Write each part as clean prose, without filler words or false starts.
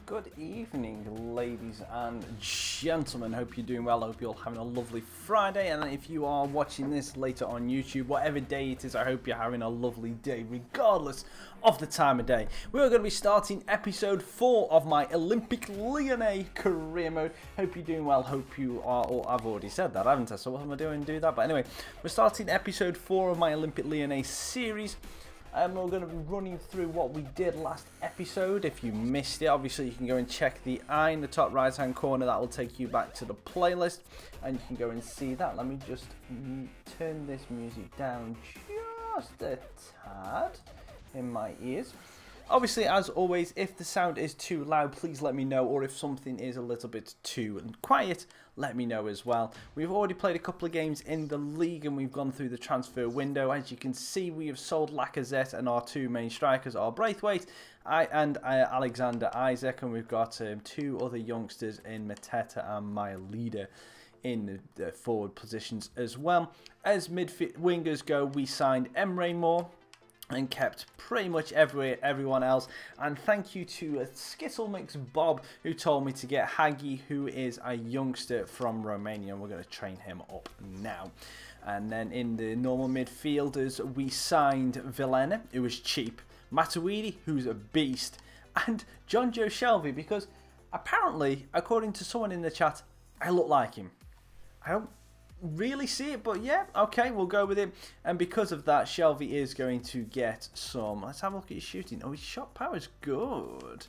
Good evening, ladies and gentlemen. Hope you're doing well. Hope you're all having a lovely Friday. And if you are watching this later on YouTube, whatever day it is, I hope you're having a lovely day, regardless of the time of day. We are going to be starting episode 4 of my Olympique Lyonnais career mode. Hope you're doing well. Hope you are. Oh, I've already said that, haven't I? So what am I doing? Do that. But anyway, we're starting episode 4 of my Olympique Lyonnais series. We're going to be running through what we did last episode. If you missed it, obviously you can go and check the eye in the top right hand corner. That will take you back to the playlist and you can go and see that. Let me just turn this music down just a tad in my ears. Obviously, as always, if the sound is too loud, please let me know, or if something is a little bit too quiet, let me know as well. We've already played a couple of games in the league and we've gone through the transfer window. As you can see, we have sold Raccas and our two main strikers are Braithwaite and Alexander Isaac, and we've got two other youngsters in Mateta and Maya Leader in the forward positions as well. As midfield wingers go, we signed Emre Moore and kept pretty much everyone else. And thank you to Skittle Mix Bob, who told me to get Hagi, who is a youngster from Romania, and we're going to train him up now. And then in the normal midfielders, we signed Villena, who was cheap, Matuidi, who's a beast, and John Joe Shelby, because apparently, according to someone in the chat, I look like him. I don't really see it, but yeah, okay, we'll go with it. And because of that, Shelby is going to get some. Let's have a look at his shooting. Oh, his shot power is good.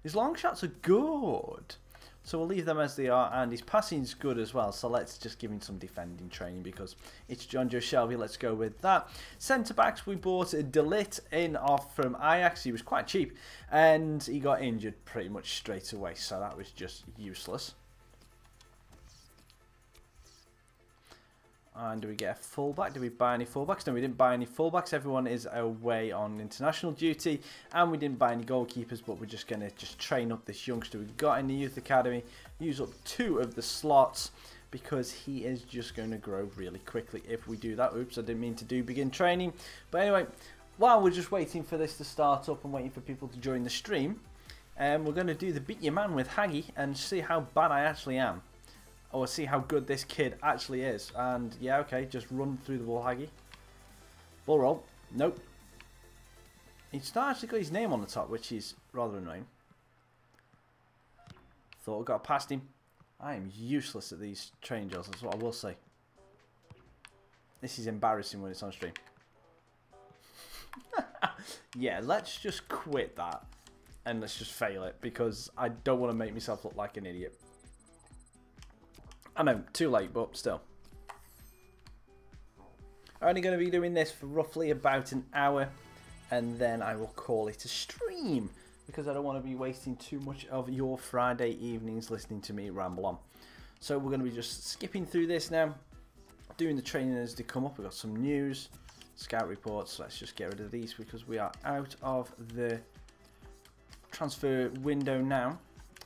His long shots are good, so we'll leave them as they are, and his passing is good as well. So let's just give him some defending training because it's John Joe Shelby. Let's go with that. Centre backs, we bought Delit in off from Ajax. He was quite cheap and he got injured pretty much straight away, so that was just useless. And do we get a fullback? Did we buy any fullbacks? No, we didn't buy any fullbacks. Everyone is away on international duty. And we didn't buy any goalkeepers, but we're just going to train up this youngster we got in the youth academy. Use up 2 of the slots because he is just going to grow really quickly if we do that. Oops, I didn't mean to do begin training. But anyway, while we're just waiting for this to start up and waiting for people to join the stream, we're going to do the beat your man with Hagi and see how bad I actually am. Or see how good this kid actually is. And yeah, okay, just run through the ball, Hagi. Ball roll. Nope. He's not actually got his name on the top, which is rather annoying. Thought I got past him. I am useless at these train drills, that's what I will say. This is embarrassing when it's on stream. Yeah, let's just quit that. And let's just fail it, because I don't want to make myself look like an idiot. I know, too late, but still. I'm only going to be doing this for roughly about an hour, and then I will call it a stream, because I don't want to be wasting too much of your Friday evenings listening to me ramble on. So we're going to be just skipping through this now, doing the training as they come up. We've got some news, scout reports. Let's just get rid of these, because we are out of the transfer window now.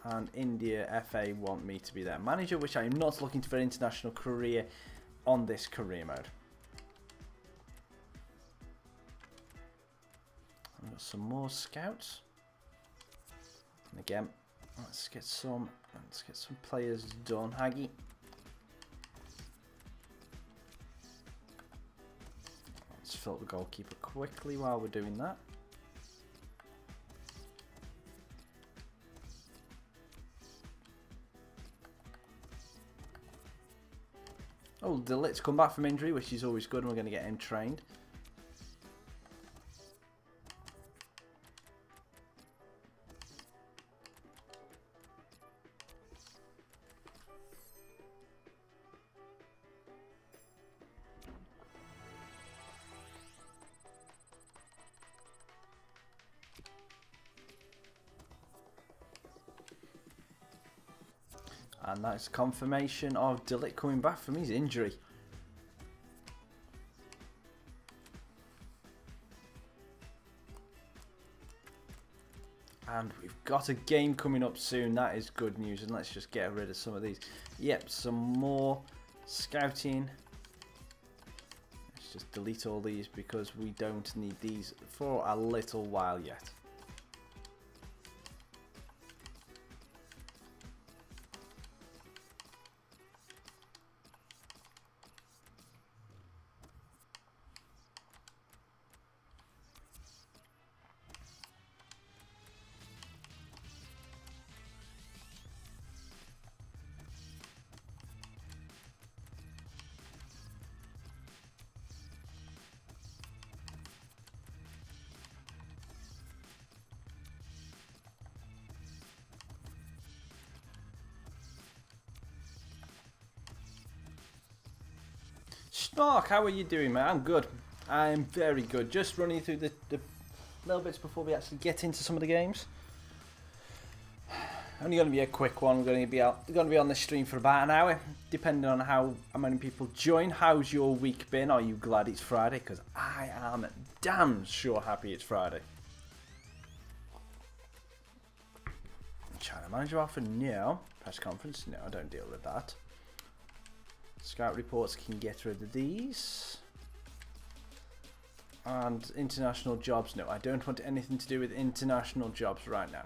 And India FA want me to be their manager, which I am not looking for an international career on this career mode. I've got some more scouts. And again, let's get some players done, Hagi. Let's fill up the goalkeeper quickly while we're doing that. Oh, Delit's come back from injury, which is always good, and we're going to get him trained. And that's confirmation of Delit coming back from his injury. And we've got a game coming up soon. That is good news. And let's just get rid of some of these. Yep, some more scouting. Let's just delete all these because we don't need these for a little while yet. Mark, how are you doing, mate? I'm good. I'm very good. Just running through the little bits before we actually get into some of the games. Only going to be a quick one. We're going to be on the stream for about an hour, depending on how many people join. How's your week been? Are you glad it's Friday? Because I am damn sure happy it's Friday. China manager offer no. Press conference? No, I don't deal with that. Scout reports can get rid of these. And international jobs, no. I don't want anything to do with international jobs right now.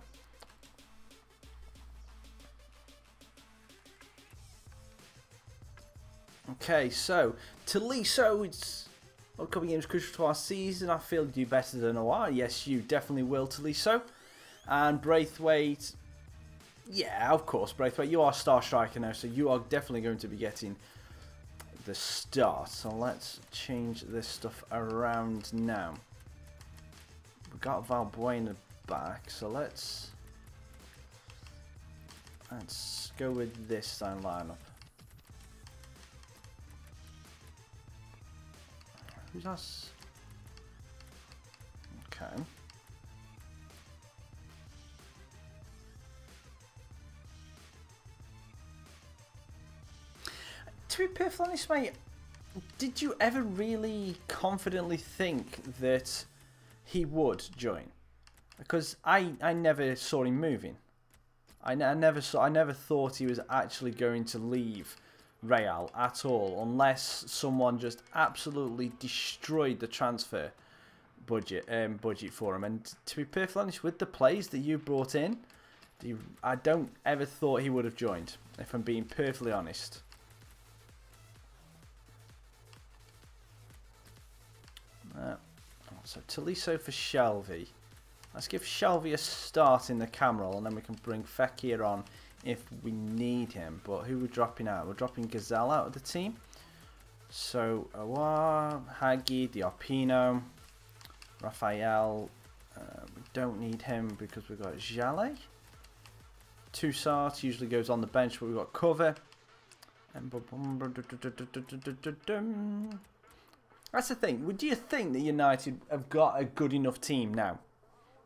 Okay, so Taliso, it's a couple of games crucial to our season. I feel you do better than OR. Yes, you definitely will, Taliso. And Braithwaite, yeah, of course, Braithwaite. You are star striker now, so you are definitely going to be getting the start. So let's change this stuff around now. We've got Valbuena back, so let's go with this style lineup. Who's us? Okay. To be perfectly honest, mate, did you ever really confidently think that he would join? Because I never saw him moving. I never thought he was actually going to leave Real at all, unless someone just absolutely destroyed the transfer budget for him. And to be perfectly honest, with the plays that you brought in, I don't ever thought he would have joined, if I'm being perfectly honest. So Taliso for Shelvey. Let's give Shelvey a start in the camera roll, and then we can bring Fekir on if we need him. But who we're dropping out? We're dropping Gazelle out of the team. So Awar, Hagi, Diopino, Raphael. We don't need him because we've got Jale. Toussaint usually goes on the bench, but we've got cover. And that's the thing. Do you think that United have got a good enough team now,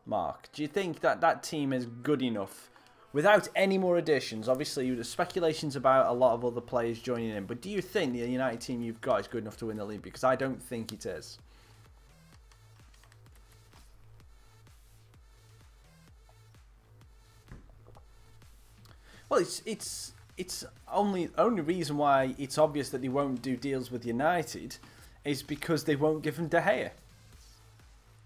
Mark? Do you think that that team is good enough without any more additions? Obviously, there's speculations about a lot of other players joining in, but do you think the United team you've got is good enough to win the league? Because I don't think it is. Well, it's only reason why it's obvious that they won't do deals with United is because they won't give him De Gea.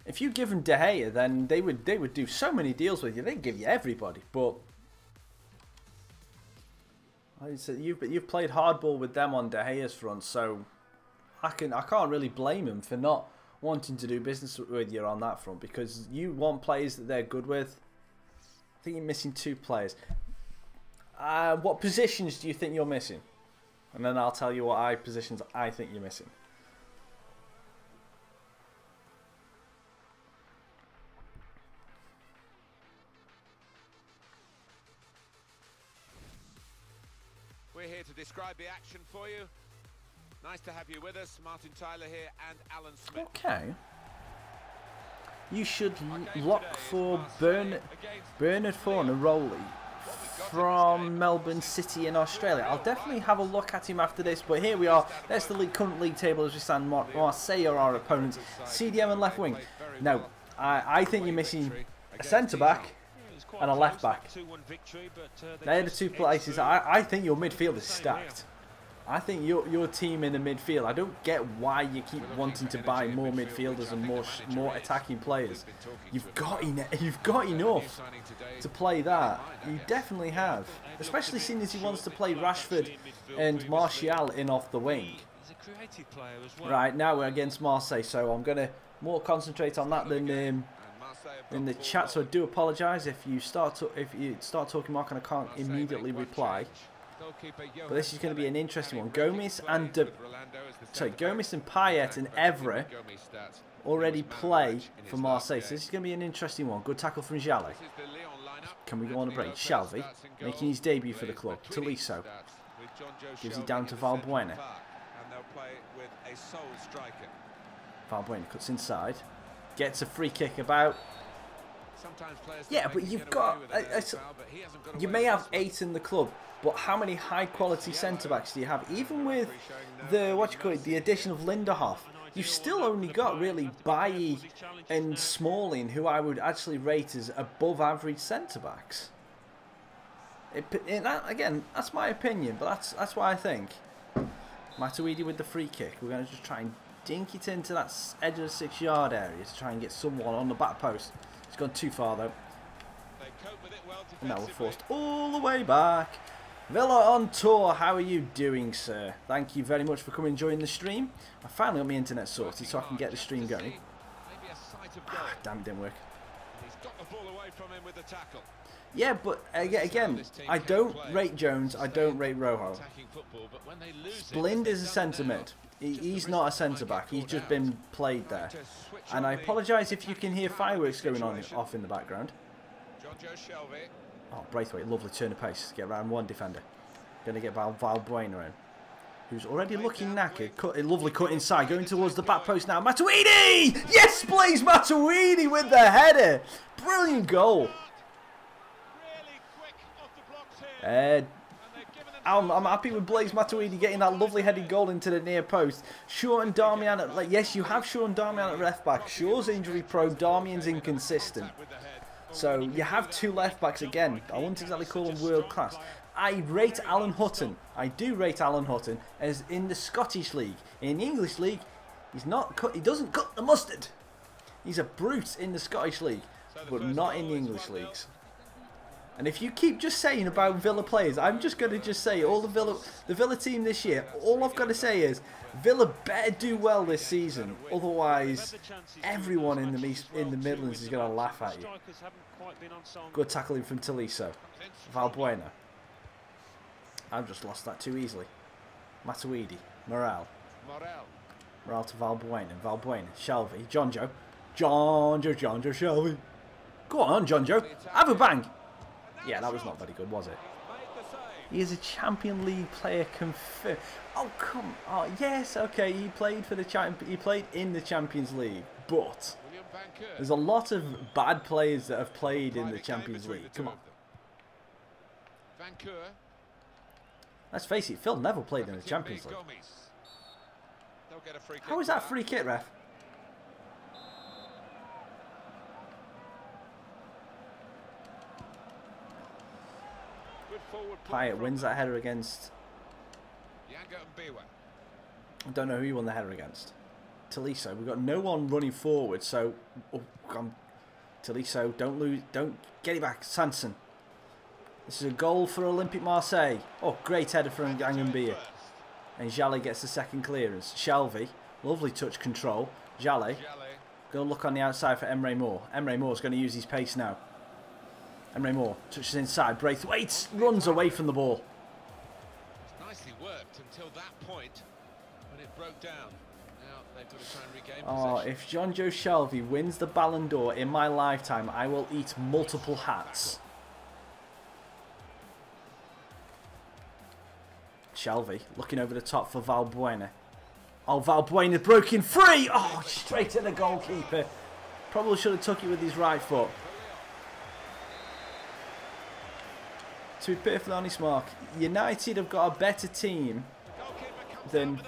If you give him De Gea, then they would do so many deals with you. They'd give you everybody. But you've played hardball with them on De Gea's front, so I can't really blame them for not wanting to do business with you on that front, because you want players that they're good with. I think you're missing 2 players. What positions do you think you're missing? And then I'll tell you what positions I think you're missing. We're here to describe the action for you. Nice to have you with us. Martin Tyler here and Alan Smith. Okay. You should look for Bernard Fornaroli from Melbourne City in Australia. I'll definitely have a look at him after this, but here we are. There's the current league table as we stand. Marseille are our opponents. CDM and left wing. No, I think you're missing a centre-back and a left back. They're the 2 places. I think your midfield is stacked. I think your team in the midfield, I don't get why you keep wanting to buy more midfielders and more attacking players. You've got enough to play that. You definitely have. Especially seeing as he wants to play Rashford and Martial in off the wing. Right, now we're against Marseille, so I'm going to more concentrate on that than in the chat, so I do apologise if you start talking, Mark, and I can't immediately reply. But this is going to be an interesting one. Gomez and Payet and Evra already play for Marseille, so this is going to be an interesting one. Good tackle from Jale. Can we go on a break? Shelvey making his debut for the club. Taliso gives it down to Valbuena. play with a sole striker. Valbuena cuts inside, gets a free kick about. Sometimes players But you've got you may have 8 in the club, but how many high quality centre backs do you have? Even with the the addition of Lindehoff, you've still only got really Bailly and Smalling, who I would actually rate as above average centre backs. Again, that's my opinion, but that's what I think. Matuidi with the free kick. We're going to just try and dink it into that edge of the 6-yard area to try and get someone on the back post. It's gone too far though. And now we're forced all the way back. Villa on tour, how are you doing, sir? Thank you very much for coming and joining the stream. I finally got my internet sorted so I can get the stream going. Damn, it didn't work. Yeah, but again, I don't rate Jones, I don't rate Rojo. Blind is a centre mid. He's not a centre back, he's just been played there. And I apologise if you can hear fireworks going on off in the background. Oh, Braithwaite, lovely turn of pace. Get around one defender. Going to get Valbuena in, who's already looking knackered. A lovely cut inside, going towards the back post now. Matuidi! Yes, please, Matuidi with the header. Brilliant goal. I'm happy with Blaise Matuidi getting that lovely headed goal into the near post. Shaw and Darmian, yes, you have Shaw and Darmian at left back. Shaw's injury prone, Darmian's inconsistent. So you have 2 left backs again. I wouldn't exactly call them world class. I rate Alan Hutton. I do rate Alan Hutton as in the Scottish League. In the English League, he doesn't cut the mustard. He's a brute in the Scottish League, but not in the English leagues. And if you keep just saying about Villa players, I'm just going to just say all the Villa team this year, all I've got to say is Villa better do well this season. Otherwise, everyone in the Midlands is going to laugh at you. Good tackling from Tolisso. Valbuena. I've just lost that too easily. Matuidi. Morale to Valbuena. Valbuena. Shelvey. Jonjo. Shelvey. Go on, Jonjo. Have a bang. Yeah, that was not very good, was it? He is a Champions League player confirmed. Oh, come on. Yes, okay, he played in the Champions League, but there's a lot of bad players that have played in the Champions League. Come on. Let's face it, Phil Neville played in the Champions League. How is that free kick, ref? Pyatt wins that header against... I don't know who he won the header against. Tolisso. We've got no one running forward, so... Oh, come. Tolisso, don't get it back. Sanson. This is a goal for Olympique Marseille. Oh, great header from Angambia. And Jallet gets the second clearance. Shelvey, lovely touch control. Jallet, going to look on the outside for Emre Moore. Emre Moore's going to use his pace now. Emre Moore touches inside. Braithwaite runs away from the ball. Nicely worked until that point when it broke down. Now they've got to try and regain possession. If Jonjo Shelvey wins the Ballon d'Or in my lifetime, I will eat multiple hats. Shelvey looking over the top for Valbuena. Oh, Valbuena broken free. Oh, straight at the goalkeeper. Probably should have took it with his right foot. To be perfectly honest, Mark, United have got a better team than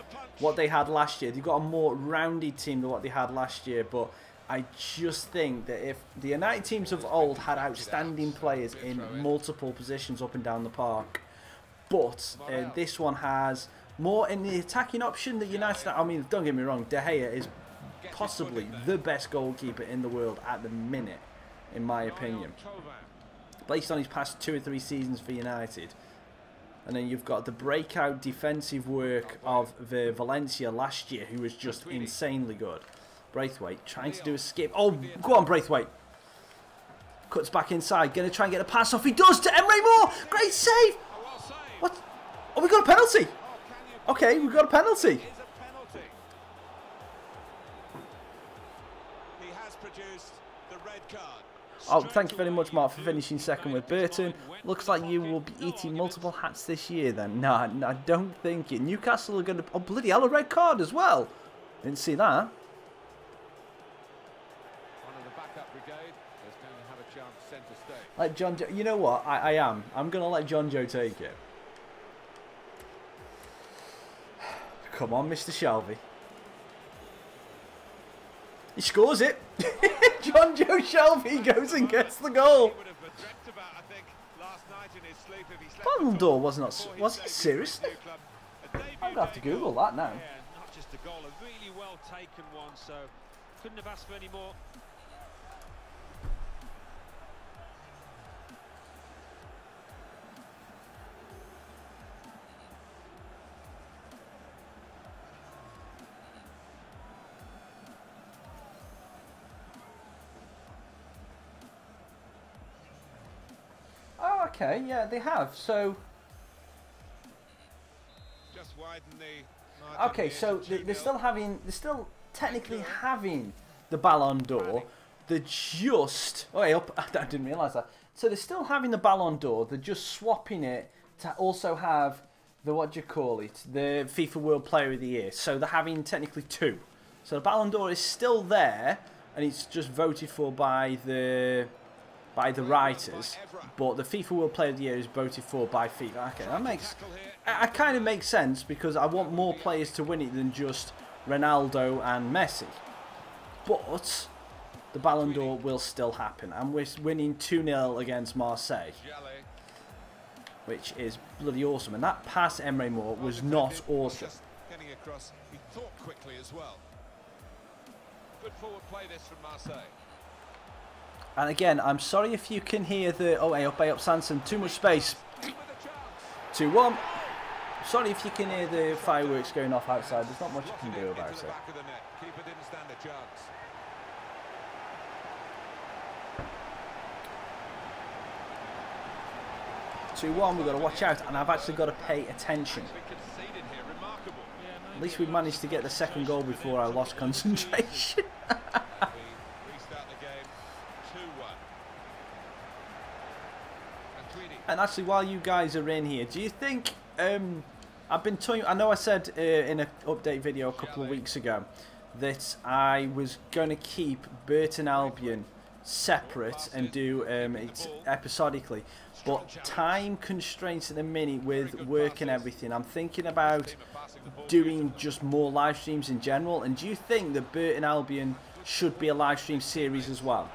what they had last year. They've got a more rounded team than what they had last year, but I just think that if the United teams of old had outstanding players in multiple positions up and down the park, but this one has more in the attacking option that United... I mean, don't get me wrong, De Gea is possibly the best goalkeeper in the world at the minute, in my opinion, based on his past 2 or 3 seasons for United. And then you've got the breakout defensive work of the Valencia last year, who was just insanely good. Braithwaite trying to do a skip. Oh, go on, Braithwaite. Cuts back inside, going to try and get a pass off. He does to Emre Moore. Great save. What? Oh, we got a penalty. Okay, we got a penalty. He has produced the red card. Oh, thank you very much, Mark, for finishing second with Burton. Looks like you will be eating multiple hats this year then. No, I don't think it. Newcastle are going to... Oh, bloody hell, a red card as well. Didn't see that. One of the backup brigade is going to have a chance centre stage. Let John Joe... You know what? I am. I'm going to let John Joe take it. Come on, Mr. Shelvey. He scores it. John Joe Shelvey goes and gets the goal. Ballon d'Or was he seriously? I'm gonna have to Google that now. Yeah, not just a goal, a really well taken one, so couldn't have asked for any more. Oh, okay, yeah, they have. So, Just widen the okay, so they're still technically having the Ballon d'Or. They're just, oh, wait, I didn't realise that. So they're still having the Ballon d'Or. They're just swapping it to also have the, what do you call it, the FIFA World Player of the Year. So they're having technically two. So the Ballon d'Or is still there, and it's just voted for by the writers, but the FIFA World Player of the Year is voted for by FIFA. Okay, that makes... It kind of makes sense, because I want more players to win it than just Ronaldo and Messi. But the Ballon d'Or will still happen, and we're winning 2-0 against Marseille, which is bloody awesome. And that pass, Emre Moore, was not awesome. Getting across, he thought quickly as well. Good forward play this from Marseille. And again, I'm sorry if you can hear the... Oh, hey, up Sanson. Too much space. 2-1. Sorry if you can hear the fireworks going off outside. There's not much you can do about it. Keeper didn't stand a chance. We've got to watch out, and I've actually got to pay attention. At least we managed to get the second goal before I lost concentration. And actually, while you guys are in here, do you think... I've been telling you... I know I said in an update video a couple of weeks ago that I was going to keep Burton Albion separate and do it episodically. But time constraints at the minute with work and everything, I'm thinking about doing just more live streams in general. And do you think that Burton Albion should be a live stream series as well?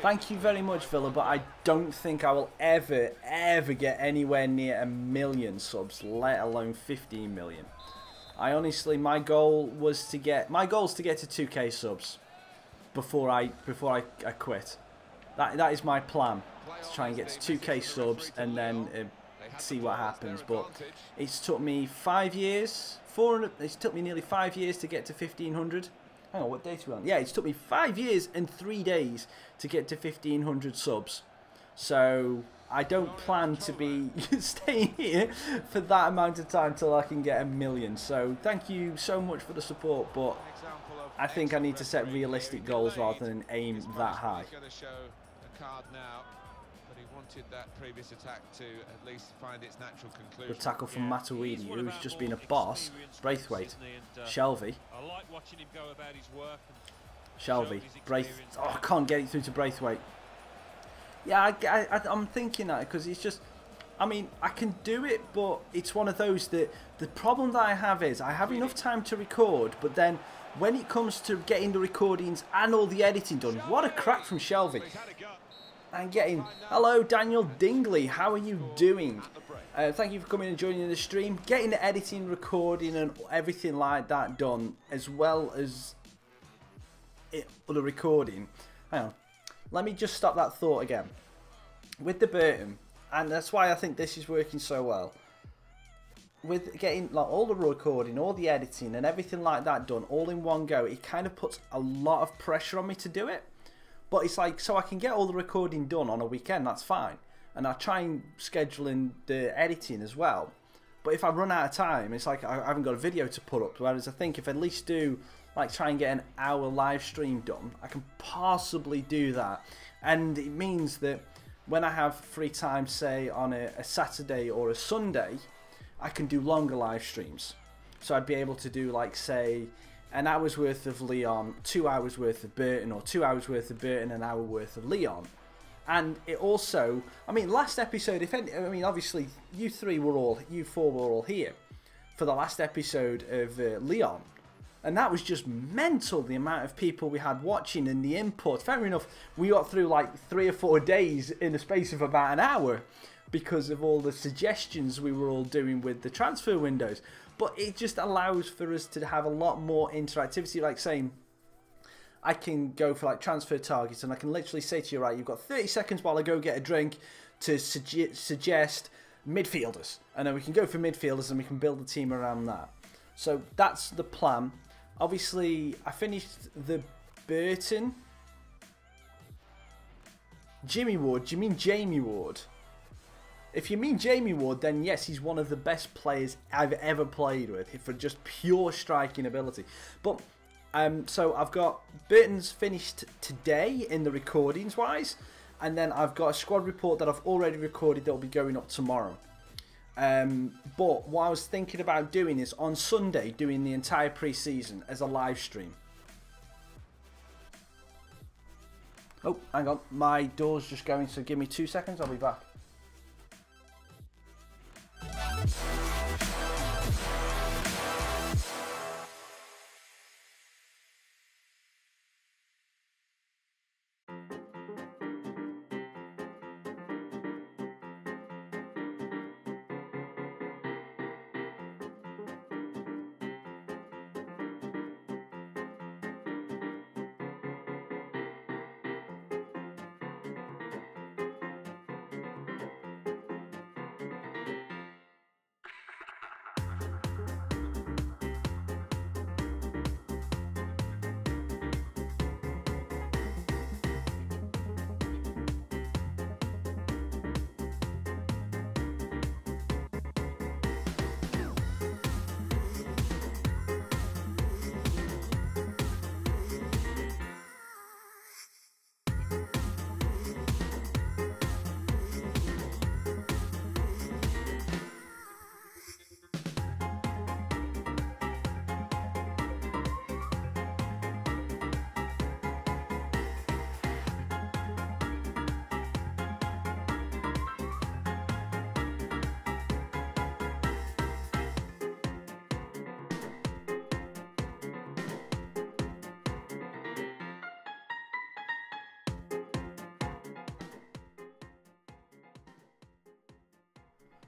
Thank you very much, Villa, but I don't think I will ever get anywhere near 1 million subs, let alone 15 million. I honestly, my goal is to get to 2K subs before I quit. That is my plan, to try and get to 2K subs and then see what happens. But it's took me 5 years, it's took me nearly 5 years to get to 1500. Hang on, what date are we on? Yeah, it's took me 5 years and 3 days to get to 1500 subs. So I don't plan to be staying here for that amount of time till I can get 1 million. So thank you so much for the support, but I think I need to set realistic goals rather than aim that high. That previous attack to at least find its natural conclusion. The tackle from Matuidi, who's just been a boss. Braithwaite, Shelvey. I like watching him go about his work. Shelvey, oh, I can't get it through to Braithwaite. Yeah, I'm thinking that because it's just, I mean, I can do it, but it's one of those that the problem that I have is I have enough time to record, but then when it comes to getting the recordings and all the editing done, what a crack from Shelvey. And getting, hello Daniel Dingley, how are you doing? Thank you for coming and joining the stream. Getting the editing, recording and everything like that done, as well as the recording. Hang on, let me just stop that thought again. With the Burton, and that's why I think this is working so well. With getting like all the recording, all the editing and everything like that done all in one go, it kind of puts a lot of pressure on me to do it. But it's like, so I can get all the recording done on a weekend, that's fine. And I try and schedule in the editing as well. But if I run out of time, it's like I haven't got a video to put up. Whereas I think if I at least do, like, try and get an hour live stream done, I can possibly do that. And it means that when I have free time, say on a Saturday or a Sunday, I can do longer live streams. So I'd be able to do, like, say, an hour's worth of Lyon, 2 hours worth of Burton, or 2 hours worth of Burton, an hour worth of Lyon. And it also, I mean, last episode, obviously you four were all here for the last episode of Lyon. And that was just mental, the amount of people we had watching and the input. Fair enough, we got through like 3 or 4 days in the space of about an hour because of all the suggestions we were all doing with the transfer windows. But it just allows for us to have a lot more interactivity, like saying, I can go for like transfer targets and I can literally say to you, right, you've got 30 seconds while I go get a drink to suggest midfielders. And then we can go for midfielders and we can build a team around that. So that's the plan. Obviously, I finished the Burton. Jimmy Ward, do you mean Jamie Ward? If you mean Jamie Ward, then yes, he's one of the best players I've ever played with for just pure striking ability. But, so I've got Burton's finished today in the recordings wise, and then I've got a squad report that I've already recorded that will be going up tomorrow. But what I was thinking about doing is on Sunday doing the entire pre-season as a live stream. Oh, hang on, my door's just going, so give me 2 seconds, I'll be back.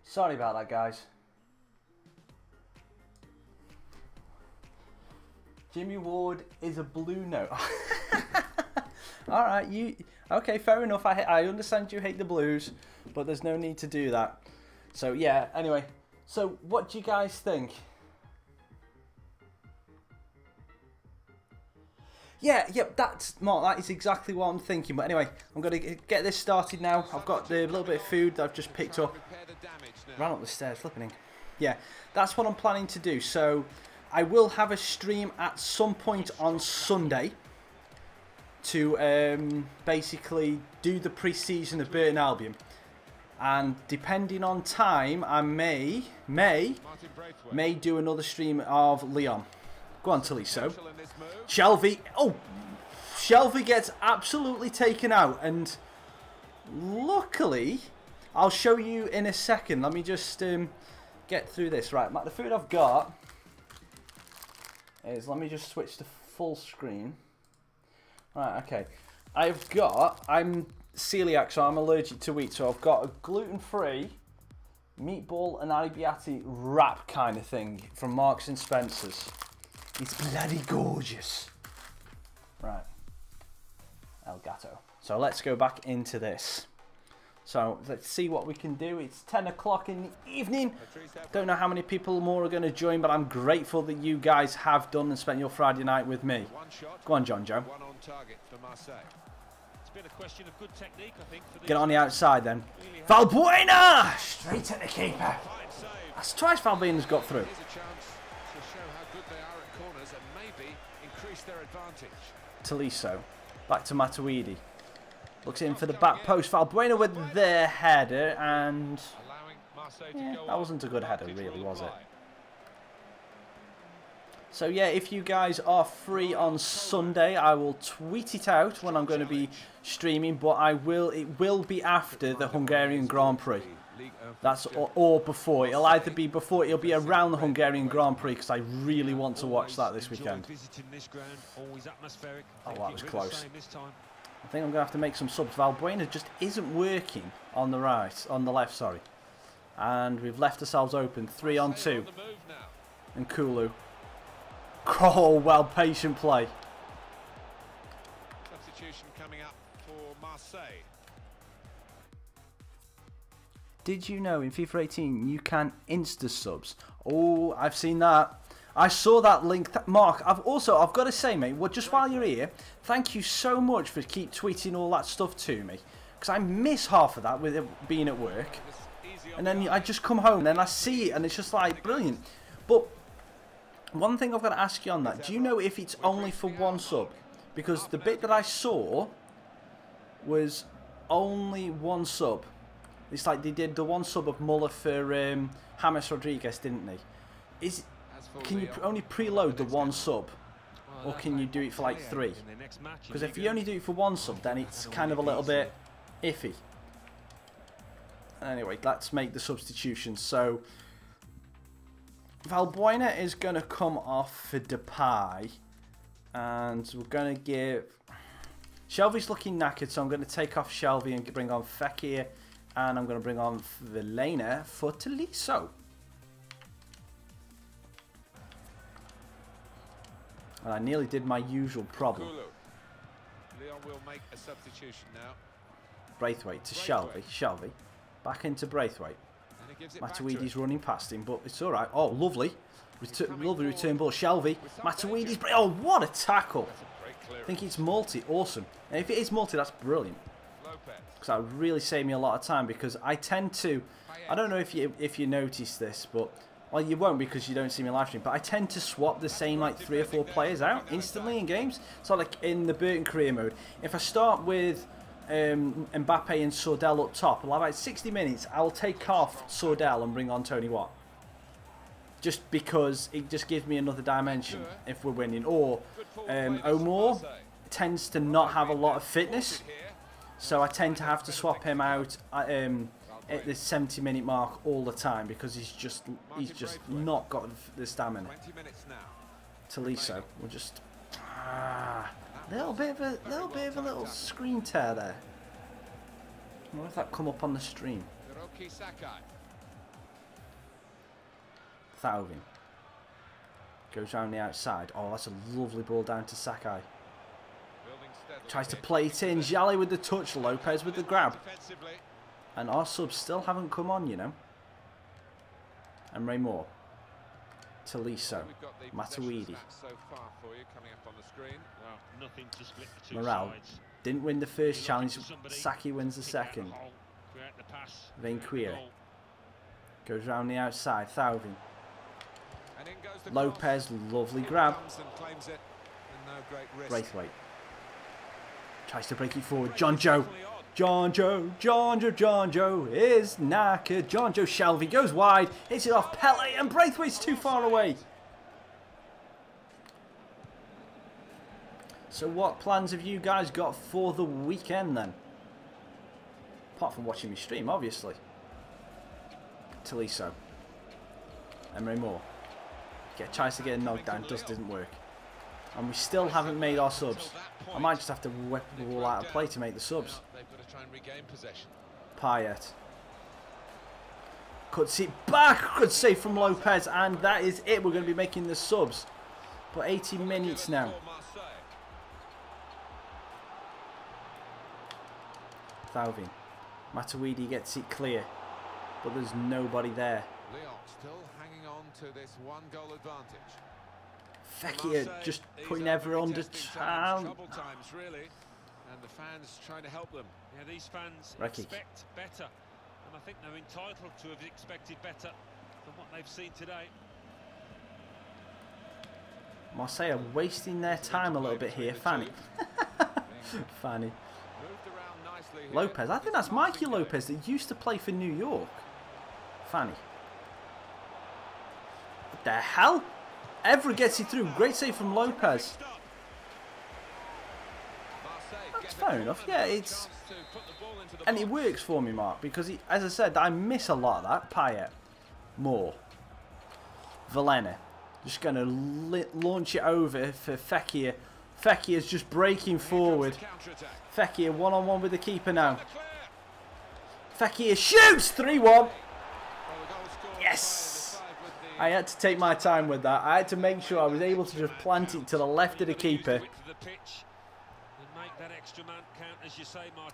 Sorry about that, guys. Jimmy Ward is a blue note. Alright, okay, fair enough. I understand you hate the Blues, but there's no need to do that. So yeah, anyway. So what do you guys think? Yeah, that's Mark, that is exactly what I'm thinking. But anyway, I'm going to get this started now. I've got the little bit of food that I've just picked up. Ran up the stairs, flipping. Yeah, that's what I'm planning to do. So I will have a stream at some point on Sunday to basically do the pre-season of Burton Albion. And depending on time, I may do another stream of Lyon. Go on, Taliso. Shelby. Oh, Shelby gets absolutely taken out. And luckily, I'll show you in a second. Let me just get through this. Right, the food I've got is, let me just switch to full screen. Right, okay. I'm celiac, so I'm allergic to wheat. So I've got a gluten-free meatball and arrabbiata wrap kind of thing from Marks and Spencer's. It's bloody gorgeous. Right. El Gato. So let's go back into this. So let's see what we can do. It's 10 o'clock in the evening. Don't know how many people more are going to join, but I'm grateful that you guys have done and spent your Friday night with me. Go on, John Joe. One on target for Marseille. It's been a question of good technique, I think. For Get on the outside then. Valbuena! Straight at the keeper. That's twice Valbuena's got through. Here's a chance to show how good they are at corners and maybe increase their advantage. Tolisso. Back to Matuidi. Looks in for the back post. Valbuena with the header, and yeah, that wasn't a good header really, was it? So yeah, if you guys are free on Sunday, I will tweet it out when I'm going to be streaming, but it will be after the Hungarian Grand Prix. That's or before. It'll either be before, it'll be around the Hungarian Grand Prix, because I really want to watch that this weekend. Oh, that was close. I think I'm going to have to make some subs. Valbuena just isn't working on the left, sorry. And we've left ourselves open. 3 on 2. And Kulu. Oh, well, patient play. Substitution coming up for Marseille. Did you know in FIFA 18 you can insta-subs? Oh, I've seen that. I saw that link. Mark, I've got to say, mate, well, just while you're here, thank you so much for keep tweeting all that stuff to me. Because I miss half of that with it being at work. And then I just come home and then I see it and it's just like brilliant. But one thing I've got to ask you on that, do you know if it's only for one sub? Because the bit that I saw was only one sub. It's like they did the one sub of Muller for James Rodriguez, didn't they? Can you only preload the one sub? Or can you do it for like 3? Because if you only do it for one sub, then it's kind of a little bit iffy. Anyway, let's make the substitution. So Valbuena is going to come off for Depay. And we're going to give... Shelvey's looking knackered, so I'm going to take off Shelvey and bring on Fekir. And I'm going to bring on Vilena for Tolisso. And I nearly did my usual problem. Lyon will make a substitution now. Braithwaite to Shelvey. Shelvey. Back into Braithwaite. Matuidi's running past him, but it's alright. Oh, lovely. Lovely return ball. Shelvey. Matuidi's... Oh, what a tackle. I think it's multi. Awesome. And if it is multi, that's brilliant. Because that would really save me a lot of time, because I tend to... I don't know if you notice this, but... Well, you won't because you don't see me live stream, but I tend to swap the same like 3 or 4 players out instantly in games. So like in the Burton career mode, if I start with Mbappe and Sordell up top, I'll have like 60 minutes, I'll take off Sordell and bring on Tony Watt. Just because it just gives me another dimension if we're winning. Or Omar tends to not have a lot of fitness, so I tend to have to swap him out at the 70-minute mark all the time, because he's just not got the stamina. Tolisso, we'll just little bit of a little screen tear there. I wonder if that come up on the stream. Thauvin goes round the outside. Oh, that's a lovely ball down to Sakai. Tries to play it in. Jale with the touch. Lopez with the grab. And our subs still haven't come on, you know. And Raymore. Tolisso. Matuidi. Morale. Didn't win the first challenge. Saki wins the second. Venquia. Goes round the outside. Thauvin. Lopez. Lovely grab. Braithwaite. Tries to break it forward. John Joe is knackered. John Joe Shelvey goes wide. Hits it off Pele, and Braithwaite's too far away. So what plans have you guys got for the weekend then? Apart from watching me stream, obviously. Tolisso. Emre Moore. Tries to get a knockdown, just didn't work. And we still haven't made our subs. I might just have to whip the ball out of play to make the subs. Payet. Cuts it back. Good save from Lopez. And that is it. We're going to be making the subs. But 80 minutes now. Thauvin. Matuidi gets it clear. But there's nobody there. Lyon still hanging on to this 1-goal advantage. Fekir just putting everyone under time. And the fans trying to help them. Yeah, these fans Raccas. expect better, and I think they're entitled to have expected better than what they've seen today. Marseille are wasting their time a little bit here. Fanny. Fanny. Moved around nicely here. Lopez. I think that's Mikey Lopez that used to play for New York. Fanny. What the hell? Evra gets it through. Great save from Lopez. That's fair enough. Yeah, it's... And it works for me, Mark, because, as I said, I miss a lot of that. Payet. Moore. Valena. Just going to launch it over for Fekir. Fekir's just breaking forward. Fekir one-on-one with the keeper now. Fekir shoots! 3-1. Yes! I had to take my time with that. I had to make sure I was able to just plant it to the left of the keeper.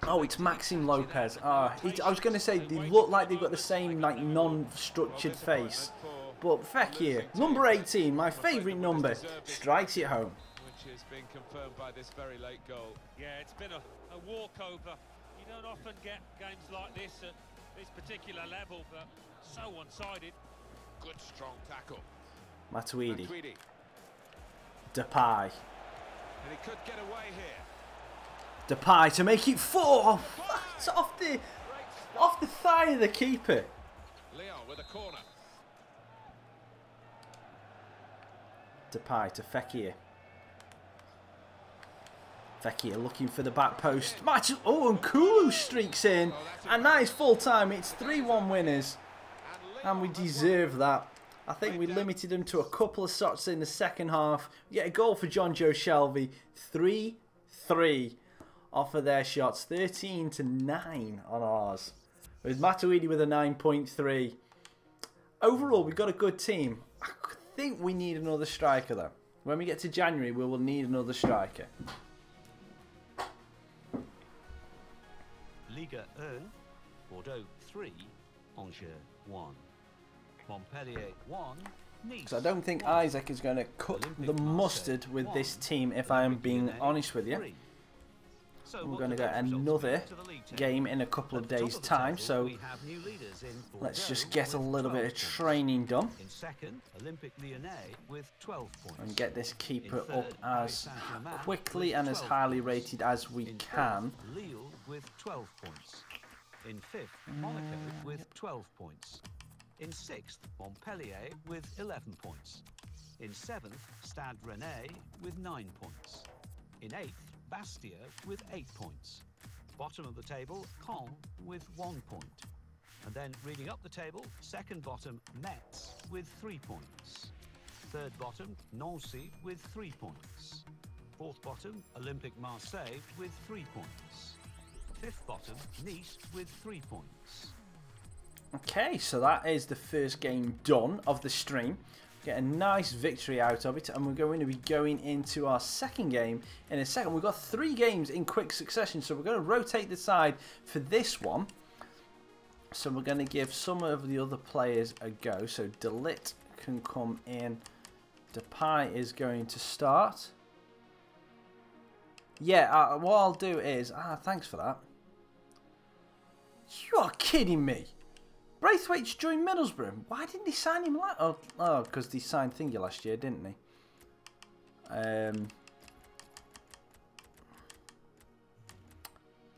Oh, it's Maxim Lopez. I was going to say, they look like they've got the same like non-structured face. But Fekir, number 18, my favourite number, strikes it home. Which has been confirmed by this very late goal. Yeah, it's been a walkover. You don't often get games like this at this particular level, but so one-sided. Good strong tackle. Matuidi. Matuidi. Depay. And he could get away here. Depay to make it 4. It's off the thigh of the keeper. Leon with a corner. Depay to Fekir. Fekir looking for the back post. Match. Oh, and Kulu streaks in. And that is full time. It's 3-1 winners. And we deserve that. I think we limited them to a couple of shots in the second half. We get a goal for John Joe Shelby. 3-3 off of their shots. 13-9 on ours. With Matuidi with a 9.3. Overall, we've got a good team. I think we need another striker though. When we get to January, we will need another striker. Ligue 1, Bordeaux 3, Angers 1. Montpellier 1, Nice. Because I don't think Isaac is going to cut the mustard with this team, if I am being honest with you. We're going to get another game in a couple of days' time, so let's just get a little bit of training done In second, Olympique Lyonnais with 12 points. and get this keeper up as quickly and as highly rated as we can. Lille with 12 points. In fifth, Monaco with 12 points. In sixth, Montpellier with 11 points. In seventh, Stade Rennais with 9 points. In eighth, Bastia with 8 points. Bottom of the table, Caen with 1 point. And then reading up the table, second bottom, Metz with 3 points. Third bottom, Nancy with 3 points. Fourth bottom, Olympique Marseille with 3 points. Fifth bottom, Nice with 3 points. Okay, so that is the first game done of the stream. Get a nice victory out of it, and we're going to be going into our second game in a second. We've got 3 games in quick succession, so we're going to rotate the side for this one. So we're going to give some of the other players a go. So De Ligt can come in. Depay is going to start. Yeah, what I'll do is... thanks for that. You are kidding me. Braithwaite's joined Middlesbrough. Why didn't he sign him last? Oh, because he signed Thingy last year, didn't he?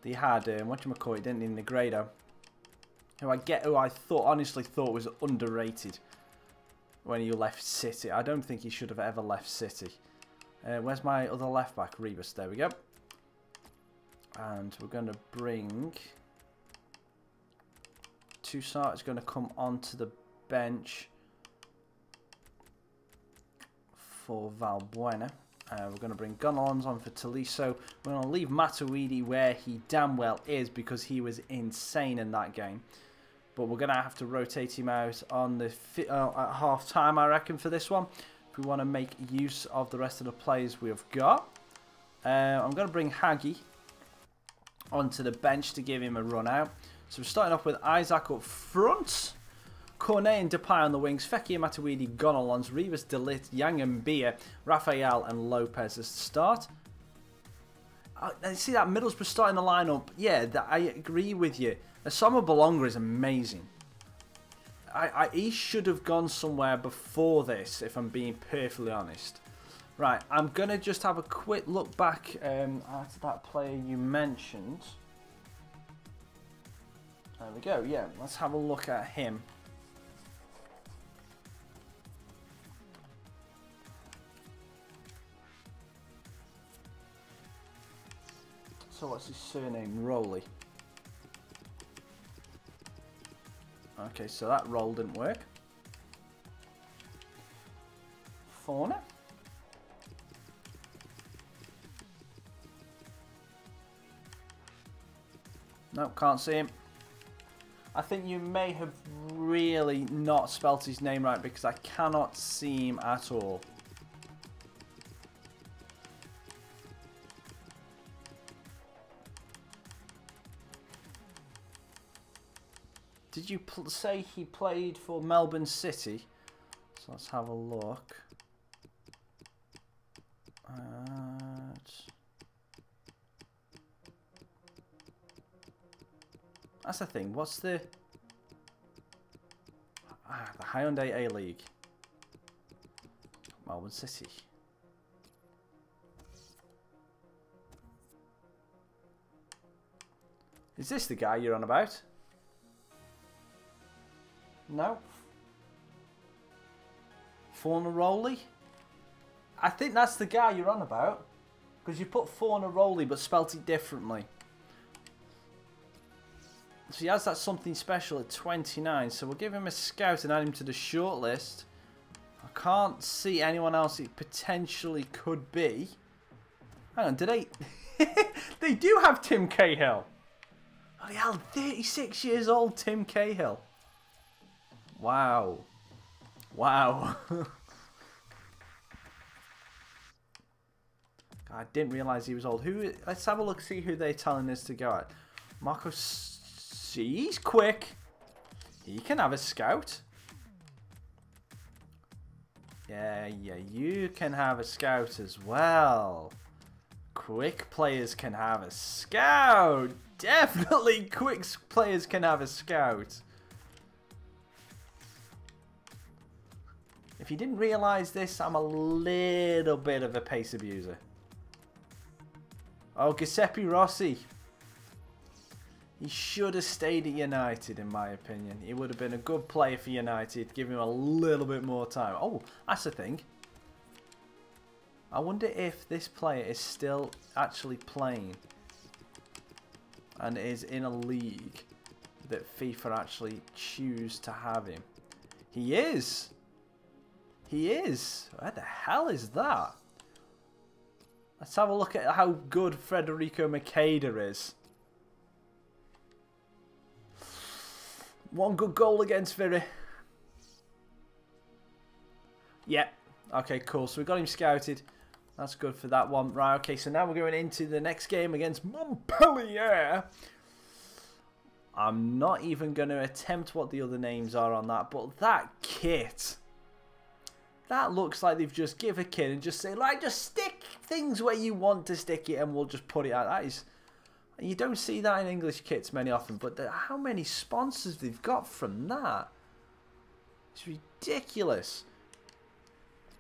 They had whatchamacallit, didn't he, Negredo, who I honestly thought was underrated when he left City. I don't think he should have ever left City. Where's my other left back? Rebus. There we go. And we're going to bring... Toussaint is going to come onto the bench for Valbuena. We're going to bring Gonalons on for Tolisso. We're going to leave Matuidi where he damn well is because he was insane in that game. But we're going to have to rotate him out on the at half time, I reckon, for this one. If we want to make use of the rest of the players we've got. I'm going to bring Hagi onto the bench to give him a run out. So we're starting off with Isaac up front. Cornet and Depay on the wings. Fekir, Matuidi, Gonalons, Rivas, De Ligt, Yang and Bia, Raphael and Lopez as the start. I see that Middlesbrough starting the lineup. Yeah, I agree with you. Osama Bolonga is amazing. He should have gone somewhere before this, if I'm being perfectly honest. Right, I'm going to just have a quick look back at that player you mentioned. There we go, yeah, let's have a look at him. So what's his surname? Rowley. Okay, so that roll didn't work. Fauna. Nope, can't see him. I think you may have really not spelt his name right because I cannot see him at all. Did you say he played for Melbourne City? So let's have a look. That's the thing. What's the Hyundai A-League? Melbourne City. Is this the guy you're on about? No. Fornaroli? I think that's the guy you're on about. Because you put Fornaroli but spelt it differently. So he has that something special at 29. So we'll give him a scout and add him to the shortlist. I can't see anyone else it potentially could be. Hang on, did they... They do have Tim Cahill. Holy hell, 36 years old Tim Cahill. Wow. Wow. I didn't realise he was old. Let's have a look, see who they're telling us to go at. Marco C. He's quick. He can have a scout. Yeah, you can have a scout as well. Quick players can have a scout. Definitely quick players can have a scout. If you didn't realise this, I'm a little bit of a pace abuser. Oh, Giuseppe Rossi. He should have stayed at United, in my opinion. He would have been a good player for United. Give him a little bit more time. Oh, that's the thing. I wonder if this player is still actually playing and is in a league that FIFA actually choose to have him. He is. He is. Where the hell is that? Let's have a look at how good Federico Makeda is. One good goal against Villa. Yep. Okay, cool. So we got him scouted. That's good for that one. Right, okay, so now we're going into the next game against Montpellier. I'm not even going to attempt what the other names are on that, but that kit... That looks like they've just give a kid and just say, like, just stick things where you want to stick it and we'll just put it out. That is, you don't see that in English kits many often, but how many sponsors they've got from that? It's ridiculous.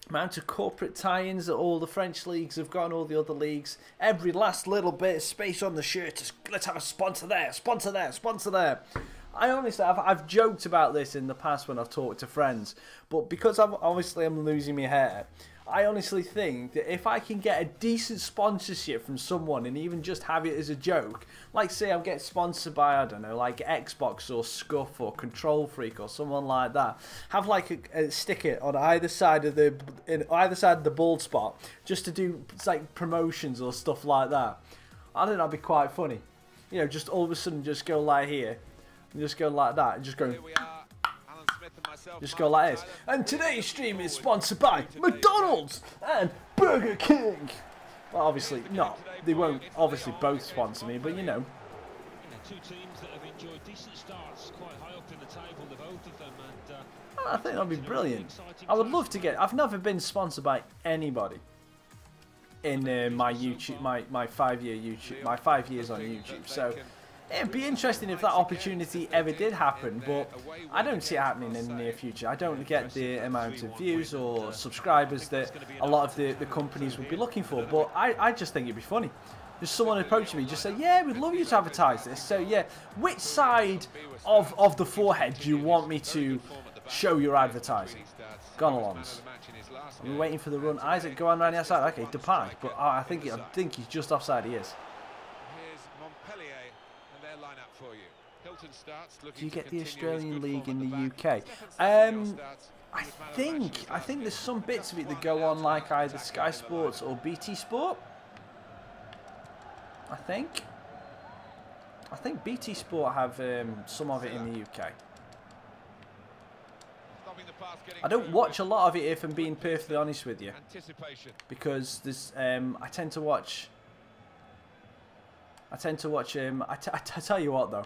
Amount of corporate tie-ins that all the French leagues have got and all the other leagues. Every last little bit of space on the shirt. Let's have a sponsor there, sponsor there, sponsor there. I honestly, I've joked about this in the past when I've talked to friends, but because I'm losing my hair, I honestly think that if I can get a decent sponsorship from someone and even just have it as a joke, like say I get sponsored by, I don't know, like Xbox or Scuff or Control Freak or someone like that, have like a sticker on either side of the bald spot just to do like promotions or stuff like that. I think that'd be quite funny. You know, just all of a sudden just go like here. And just go like that, and just go, just go like this. And today's stream is sponsored by McDonald's and Burger King. Well, obviously not. They won't obviously both sponsor me, but you know. Two teams that have enjoyed decent starts, quite high up in the table, the both of them, and I think that'd be brilliant. I would love to get. I've never been sponsored by anybody. in my YouTube, my 5-year YouTube, my 5 years on YouTube. So it'd be interesting if that opportunity ever did happen, but I don't see it happening in the near future. I don't get the amount of views or subscribers that a lot of the companies would be looking for, but I just think it'd be funny. Just someone approached me, just said, yeah, we'd love you to advertise this. So yeah, which side of the forehead do you want me to show your advertising? Gonalons. Are we waiting for the run? Isaac, go on around the outside. Okay, Depay, but I think he's just offside. He is. Do you get the Australian League in the UK? I think there's some bits of it that go on like either Sky Sports or BT Sport. I think BT Sport have some of it in the UK. I don't watch a lot of it, if I'm being perfectly honest with you, because there's I tend to watch. I tell you what though,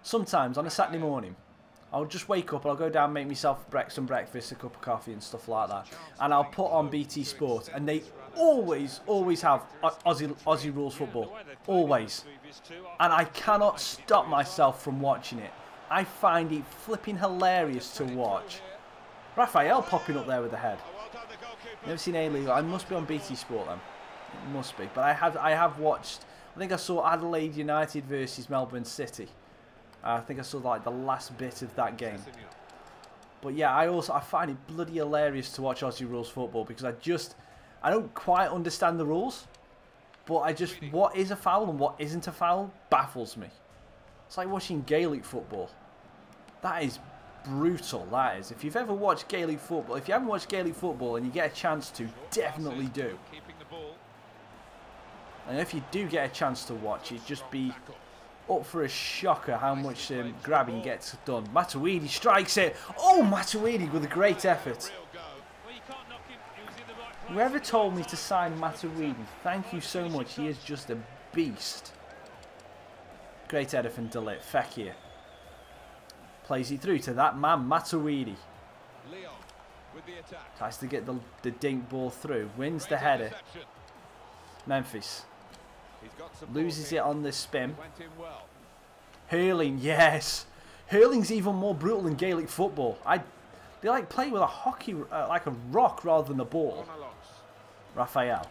sometimes on a Saturday morning, I'll just wake up, I'll go down, make myself some breakfast, a cup of coffee and stuff like that, and I'll put on BT Sport, and they always have Aussie rules football, always, and I cannot stop myself from watching it. I find it flipping hilarious to watch. Raphael popping up there with the head. Never seen A-League. I must be on BT Sport then. It must be. But I have watched. I think I saw Adelaide United versus Melbourne City. I think I saw like the last bit of that game. But yeah, I find it bloody hilarious to watch Aussie rules football, because I don't quite understand the rules, but what is a foul and what isn't a foul baffles me. It's like watching Gaelic football. That is brutal, that is. If you've ever watched Gaelic football, if you haven't watched Gaelic football and you get a chance to, definitely do. And if you do get a chance to watch it, just be up for a shocker how much grabbing gets done. Matuidi strikes it. Oh, Matuidi with a great effort. Whoever told me to sign Matuidi, thank you so much. He is just a beast. Great header from Delit. Fekir plays it through to that man, Matuidi. Tries to get the dink ball through. Wins the header. Memphis loses it on the spin. Hurling, yes. Hurling's even more brutal than Gaelic football. They like play with a hockey, like a rock rather than a ball. Raphael.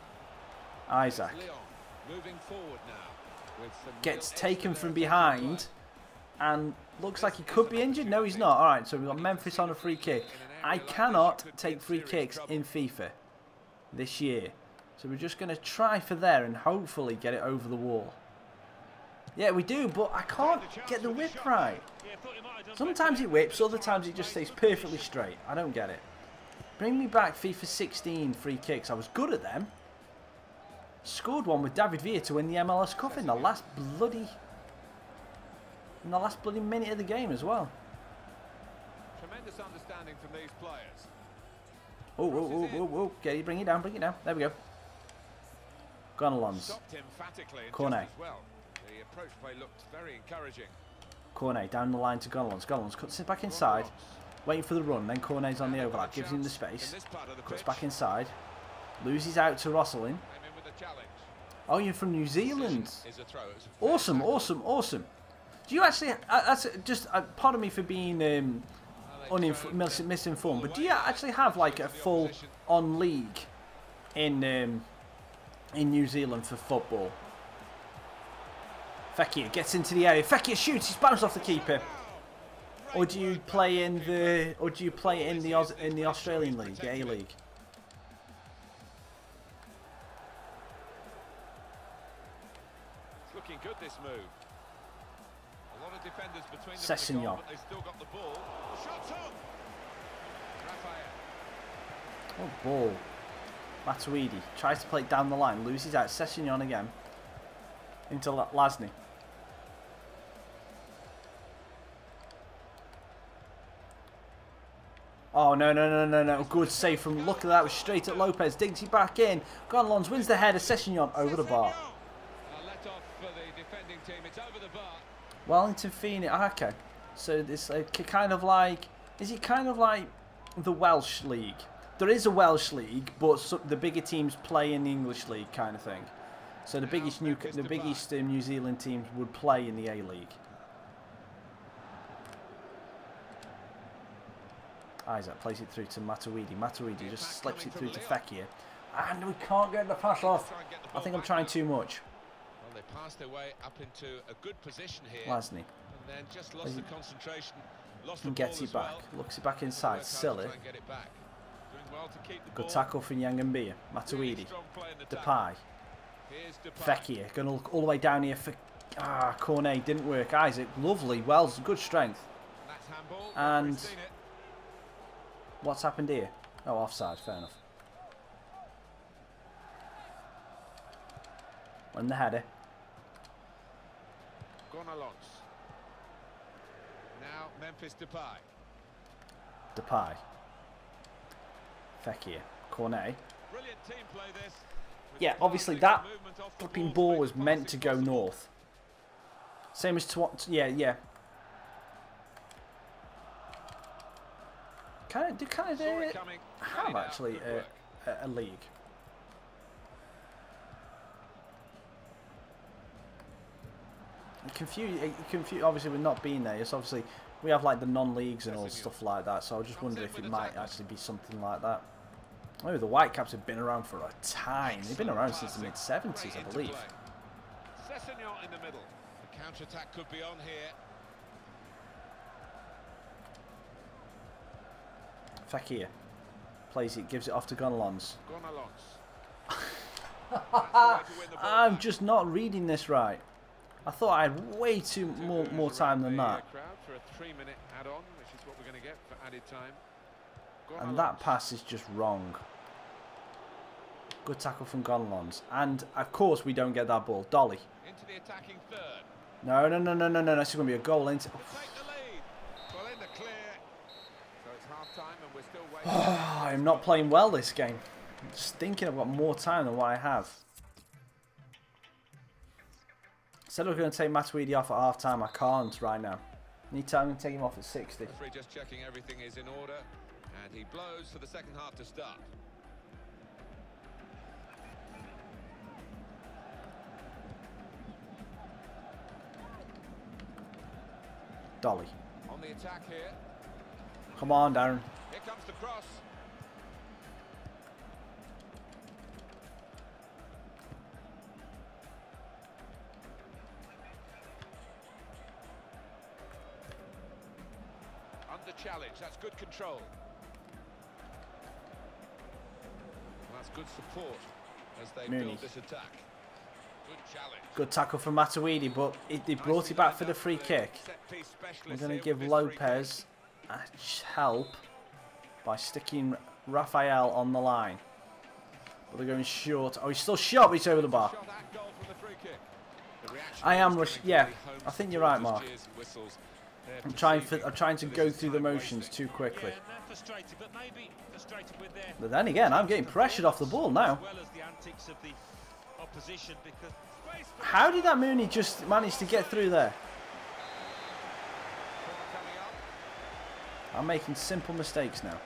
Isaac. Gets taken from behind and looks like he could be injured. No, he's not. Alright, so we've got Memphis on a free kick. I cannot take free kicks in FIFA this year. So we're just going to try for there and hopefully get it over the wall. Yeah, we do, but I can't get the whip right. Sometimes it whips, other times it just stays perfectly straight. I don't get it. Bring me back FIFA 16 free kicks. I was good at them. Scored one with David Villa to win the MLS Cup in the last bloody minute of the game as well. Tremendous understanding from these players. Oh, okay, bring it down, There we go. Gonalons. Cornet. Well. The approach play looked very encouraging. Cornet down the line to Gonalons. Gonalons cuts it back inside, waiting for the run. Then Cornet's on the overlap, gives him the space. Cuts back inside, loses out to Rosselin. Oh, you're from New Zealand. Awesome. Do you actually? That's just pardon me for being misinformed, but do you actually have like a full-on league in New Zealand for football? Fekir gets into the area. Fekir shoots. He's bounced off the keeper. Or do you play in the? Or do you play in the Australian League, the A-League? It's looking good, this move. A lot of defenders between them. Sessegnon. But they still got the ball. The shot's on. Raphael. Oh, ball. Matuidi tries to play it down the line, loses out. Sessegnon again. Into Lasny. Oh, no. Good save from, look at that, was straight at Lopez. Digs it back in. Gonalons wins the header. Sessegnon over the bar. Let off for the defending team. It's over the bar. Wellington Phoenix. Okay. So this kind of like, is it kind of like the Welsh League? there is a Welsh league, but the bigger teams play in the English league kind of thing. So the biggest New Zealand teams would play in the A-League. Isaac plays it through to Matuidi. Matuidi just slips it through to Fekir. And we can't get the pass off. I think I'm trying too much. Well, they passed their way up into a good position here. Lasny. And then just lost the concentration. Lost the and ball gets it as back. well. Looks it back inside. Silly. Well to keep the Good ball. tackle from Yangambiya. Matuidi. Really strong play in the Depay. Here's Depay. Fekir. Going to look all the way down here for... Cornet. Didn't work. Isaac. Lovely. Wells. Good strength. That's handball. And... We've seen it. What's happened here? Oh, offside. Fair enough. On the header. Gone along. Now Memphis Depay. Depay. Fekir. Cornet. Brilliant team play this. Yeah, obviously that flipping ball was meant to go north. Same as yeah. Kind of have actually a league. Confused. Obviously, we're not being there. It's obviously we have like the non-leagues and all stuff like that. So I was just wondering if it might actually be something like that. Oh, the Whitecaps have been around for a time. They've been around since the mid-70s, I believe. Sessegnon in the middle. The counter-attack could be on here. Fekir plays it, gives it off to Gonalons. I'm just not reading this right. I thought I had way too more time than that. For a 3-minute add-on, which is what we're going to get for added time. And that pass is just wrong. Good tackle from Gonalons. And of course we don't get that ball. Dolly. Into the attacking third. No. This is going to be a goal, ain't it? Take the lead. Well, in the clear. So it's half-time and we're still waiting. I'm not playing well this game. I'm just thinking I've got more time than what I have. Said I was going to take Matuidi off at half-time. I can't right now. Need time to take him off at 60. Referee just checking everything is in order. And he blows for the second half to start. Dolly. On the attack here. Come on, Darren. Here comes the cross. Under challenge. That's good control. That's good support as they build this attack. Good challenge. Good tackle from Matuidi, but they brought it back for the free kick. We're going to give Lopez a help by sticking Raphael on the line. But they're going short. Oh, he's still short, but he's over the bar. I am rushing. Yeah, I think you're right, Mark. I'm trying to go through the motions too quickly. But then again, I'm getting pressured off the ball now. How did that Mooney just manage to get through there? I'm making simple mistakes now.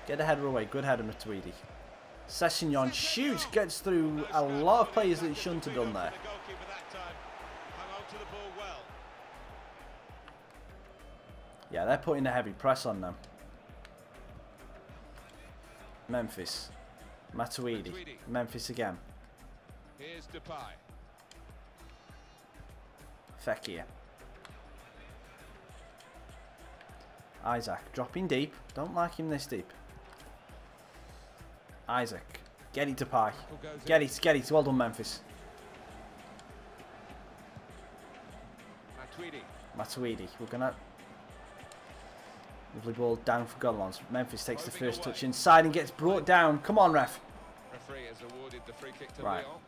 Get the header away. Good header, Matuidi. Sessegnon shoots, gets through a lot of players that he shouldn't have done there. Yeah, they're putting a heavy press on them. Memphis. Matuidi. Memphis again. Here's Depay. Fekir. Isaac dropping deep. Don't like him this deep. Isaac. Get it, Depay. Get it. Well done, Memphis. Matuidi. We're going to... Lovely ball down for Gonalons. Memphis takes the first touch inside and gets brought down. Come on, ref. Referee has awarded the free kick to right. Lyon.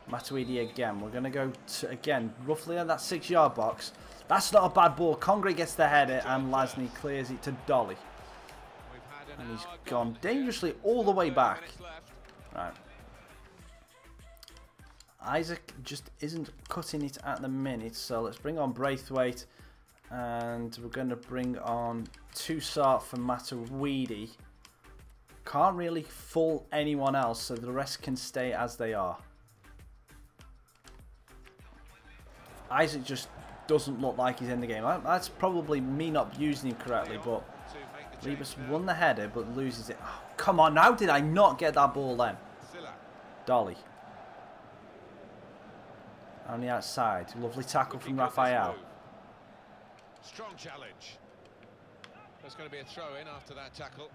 Matuidi again. We're going to go to, again, roughly in that 6-yard box. That's not a bad ball. Congre gets the header and Lasny clears it to Dolly. And he's gone dangerously all the way back. Right. Isaac just isn't cutting it at the minute. So let's bring on Braithwaite. And we're going to bring on Toussaint for Matuidi. Can't really fool anyone else, so the rest can stay as they are. Isaac just doesn't look like he's in the game. That's probably me not using him correctly, but Rebus won the header but loses it. Oh, come on, how did I not get that ball then? Dolly. On the outside. Lovely tackle from Raphael. Strong challenge. There's going to be a throw in after that tackle.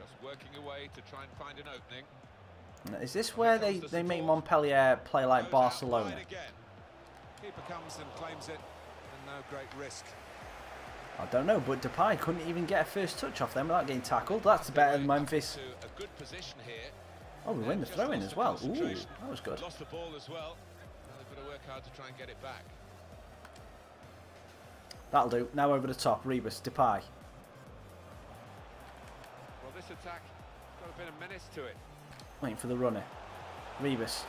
Just working away to try and find an opening. Is this where they make Montpellier play like Barcelona? Keeper comes and claims it, and no great risk. I don't know, but Depay couldn't even get a first touch off them without getting tackled. That's better than Memphis. A good position here. Oh, we win the throw-in as well. Ooh, that was good. Lost the ball as well. Now they've got to work hard to try and get it back. That'll do. Now over the top, Rebus, Depay. Well, this attack got a bit of menace to it. Waiting for the runner. Rebus.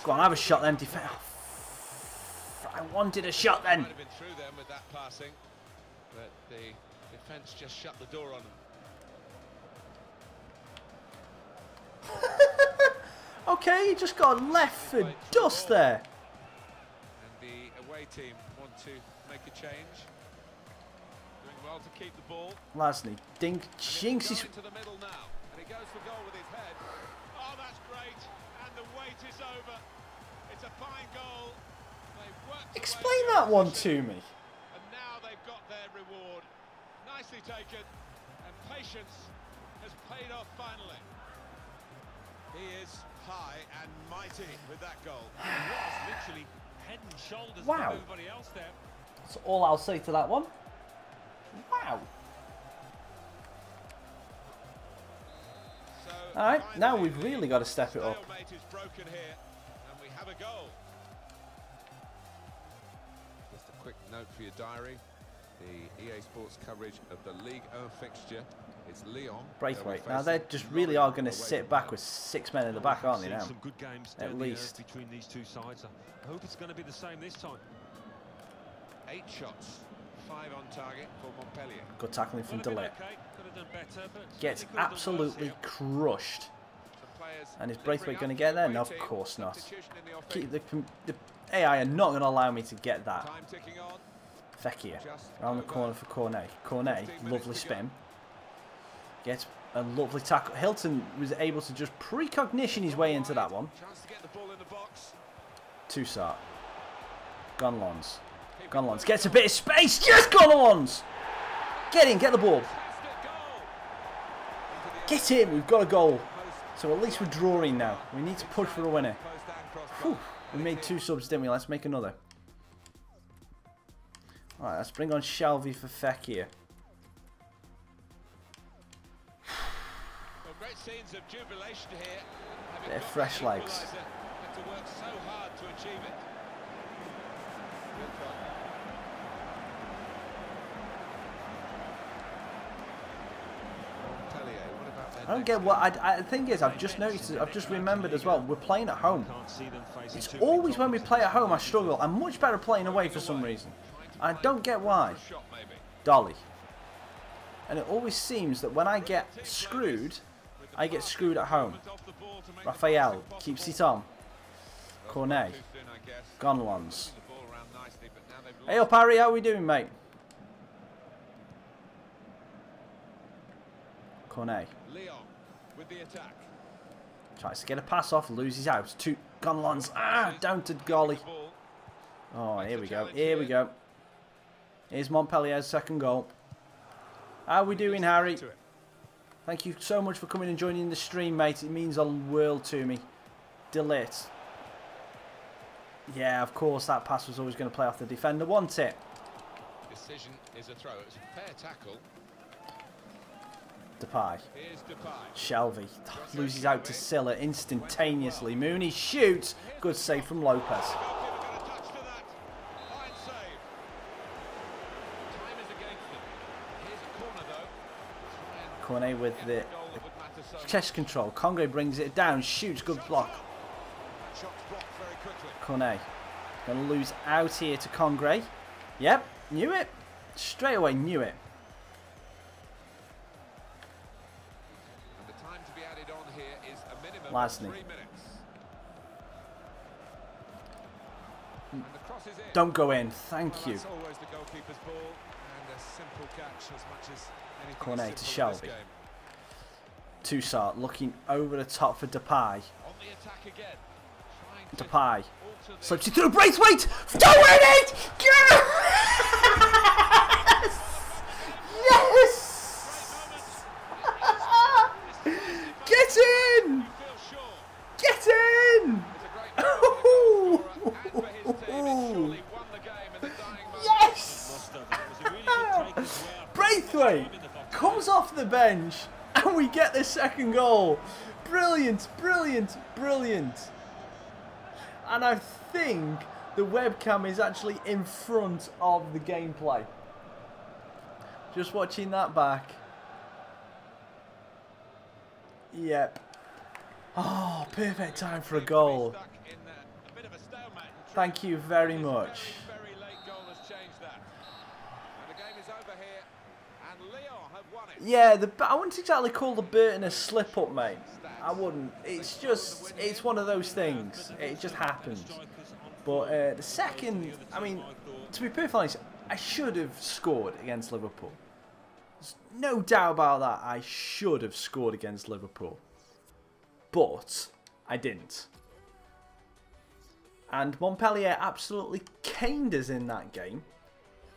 Go on, have a shot then. I wanted a shot then. Might have been through them with that passing, but the defence just shut the door on them. Okay, he just got left for dust there. And the away team want to make a change. Doing well to keep the ball. Lasney, dink, jinx. He's into the middle now, and he goes for goal with his head. Oh, that's great, and the wait is over. It's a fine goal. They've worked. Explain that one to me. And now they've got their reward. Nicely taken, and patience has paid off finally. He is high and mighty with that goal. He was literally head and shoulders Wow. above everybody else there. That's all I'll say to that one. Wow. So All right, now we've really got to step it up. stalemate is broken here, and we have a goal. Just a quick note for your diary. The EA Sports coverage of the Ligue 1 fixture. It's Lyon. Braithwaite. Now they just really are going to sit back with 6 men in the back, aren't they now? Some good games At least. between these two sides. I hope it's going to be the same this time. 8 shots, 5 on target for Montpellier. Good tackling from Well, Delit. okay. Could have done better, but Gets certainly could have done absolutely worse crushed. Some players And is delivering Braithwaite going to up get the there? away No, of team. course not. Substitution in the offing. The AI are not going to allow me to get that. Time ticking on. Fekir. Around the corner for Cornet. Cornet, lovely spin. Gets a lovely tackle. Hilton was able to just precognition his way into that one. Chance to get the ball in the box. Toussaint. Gonlons. Gonlons gets a bit of space. Yes, Gonlons! Get in, get the ball. Fantastic goal. Get in, we've got a goal. So at least we're drawing now. We need to push for a winner. Post and crossbar. Whew. We made 2 subs, didn't we? Let's make another. Alright, let's bring on Shelby for Fekir. Well, great scenes of jubilation here. Having They're got fresh the legs. equaliser, had to work so hard to achieve it. Good goal. Montpellier, what about their I don't next get what game? the thing is. I've just noticed. I've just remembered as well. We're playing at home. Can't see them facing It's too always many when we play at home I struggle. I'm much better playing away for some reason. I don't get why. Shot, maybe. Dolly. And it always seems that when I get screwed, I get screwed at home. Off the ball to make the Raphael passing keeps possible. it on. Cornet. Too soon, I guess. Gonlons. The ball around nicely, but now they've Hey lost up, Harry. How we doing, mate? Cornet. Lyon with the attack. Tries to get a pass off, loses out. 2 Gonlons. Ah, down to Golly. Ball. Oh, here we go. Here we go. Here's Montpellier's second goal. How we doing, Harry? To it. Thank you so much for coming and joining the stream, mate. It means a world to me. Delete. Yeah, of course, that pass was always going to play off the defender, wasn't it? Decision is a throw. It's a fair tackle. Depay. Here's Depay. Shelby loses out to Silla instantaneously. Mooney shoots. Good save from Lopez. Goalkeeper got a touch to that. Fine save. Time is against them. Here's a corner though. Cornet with the Goal that would matter so much. chest control. Congo brings it down. Shoots. Good block. That shot's blocked very quickly. Cornet. Going to lose out here to Congre. Yep. Knew it. Straight away knew it. minimum of Lasny. 3 minutes. And the cross is in. Don't go in. Thank you. That's always the goalkeeper's ball, and a simple catch as much as anything Corner is to simple in this Shelby. game. Toussaint looking over the top for Depay. On the attack again. Trying to Depay alter the slips it through. Braithwaite! Don't win it! Yes! Yes! Get in! feel sure. Get in! It's a great moment for the goal scorer and for his team. It surely won the game in the dying moment. Yes! It was a really good take as well. Braithwaite comes off the bench and we get the second goal. Brilliant, brilliant, brilliant. And I think the webcam is actually in front of the gameplay. Just watching that back. Yep. Oh, perfect time for a goal. Stuck in a bit of a stalemate. Thank you very much. Very late goal has changed that. And the game is over here, and Lyon have won it. Yeah, I wouldn't exactly call the Burton a slip-up, mate. I wouldn't. It's just, it's one of those things. It just happens. But the second, I mean, to be perfectly honest, I should have scored against Liverpool. There's no doubt about that. I should have scored against Liverpool. But I didn't. And Montpellier absolutely caned us in that game.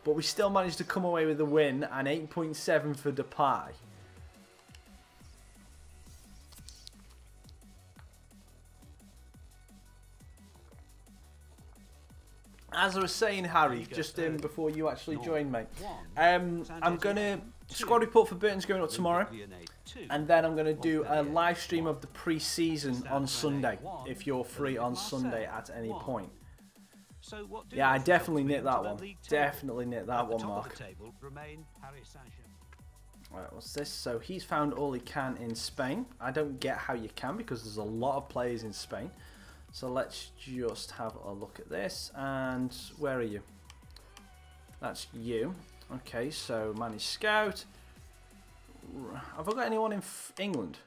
But we still managed to come away with a win and 8.7 for Depay. As I was saying, Harry, just before you actually joined me, I'm going to... Squad report for Burton's going up tomorrow. And then I'm going to do a live stream of the pre-season on Sunday, if you're free on Sunday at any point. Yeah, I definitely nicked that one. Definitely nicked that one, Mark. Right, what's this? So he's found all he can in Spain. I don't get how you can because there's a lot of players in Spain. So let's just have a look at this. And where are you? That's you. Okay, so manage scout. Have I got anyone in England?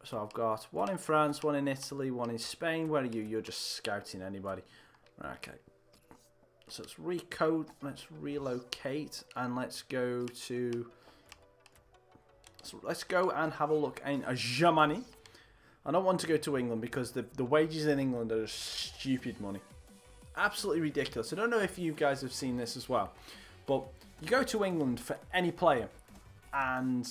So I've got one in France, one in Italy, one in Spain. Where are you? You're just scouting anybody. Okay. So let's recode. Let's relocate, and let's go to. So let's go and have a look in Germany. I don't want to go to England because the wages in England are stupid money. Absolutely ridiculous. I don't know if you guys have seen this as well, but you go to England for any player and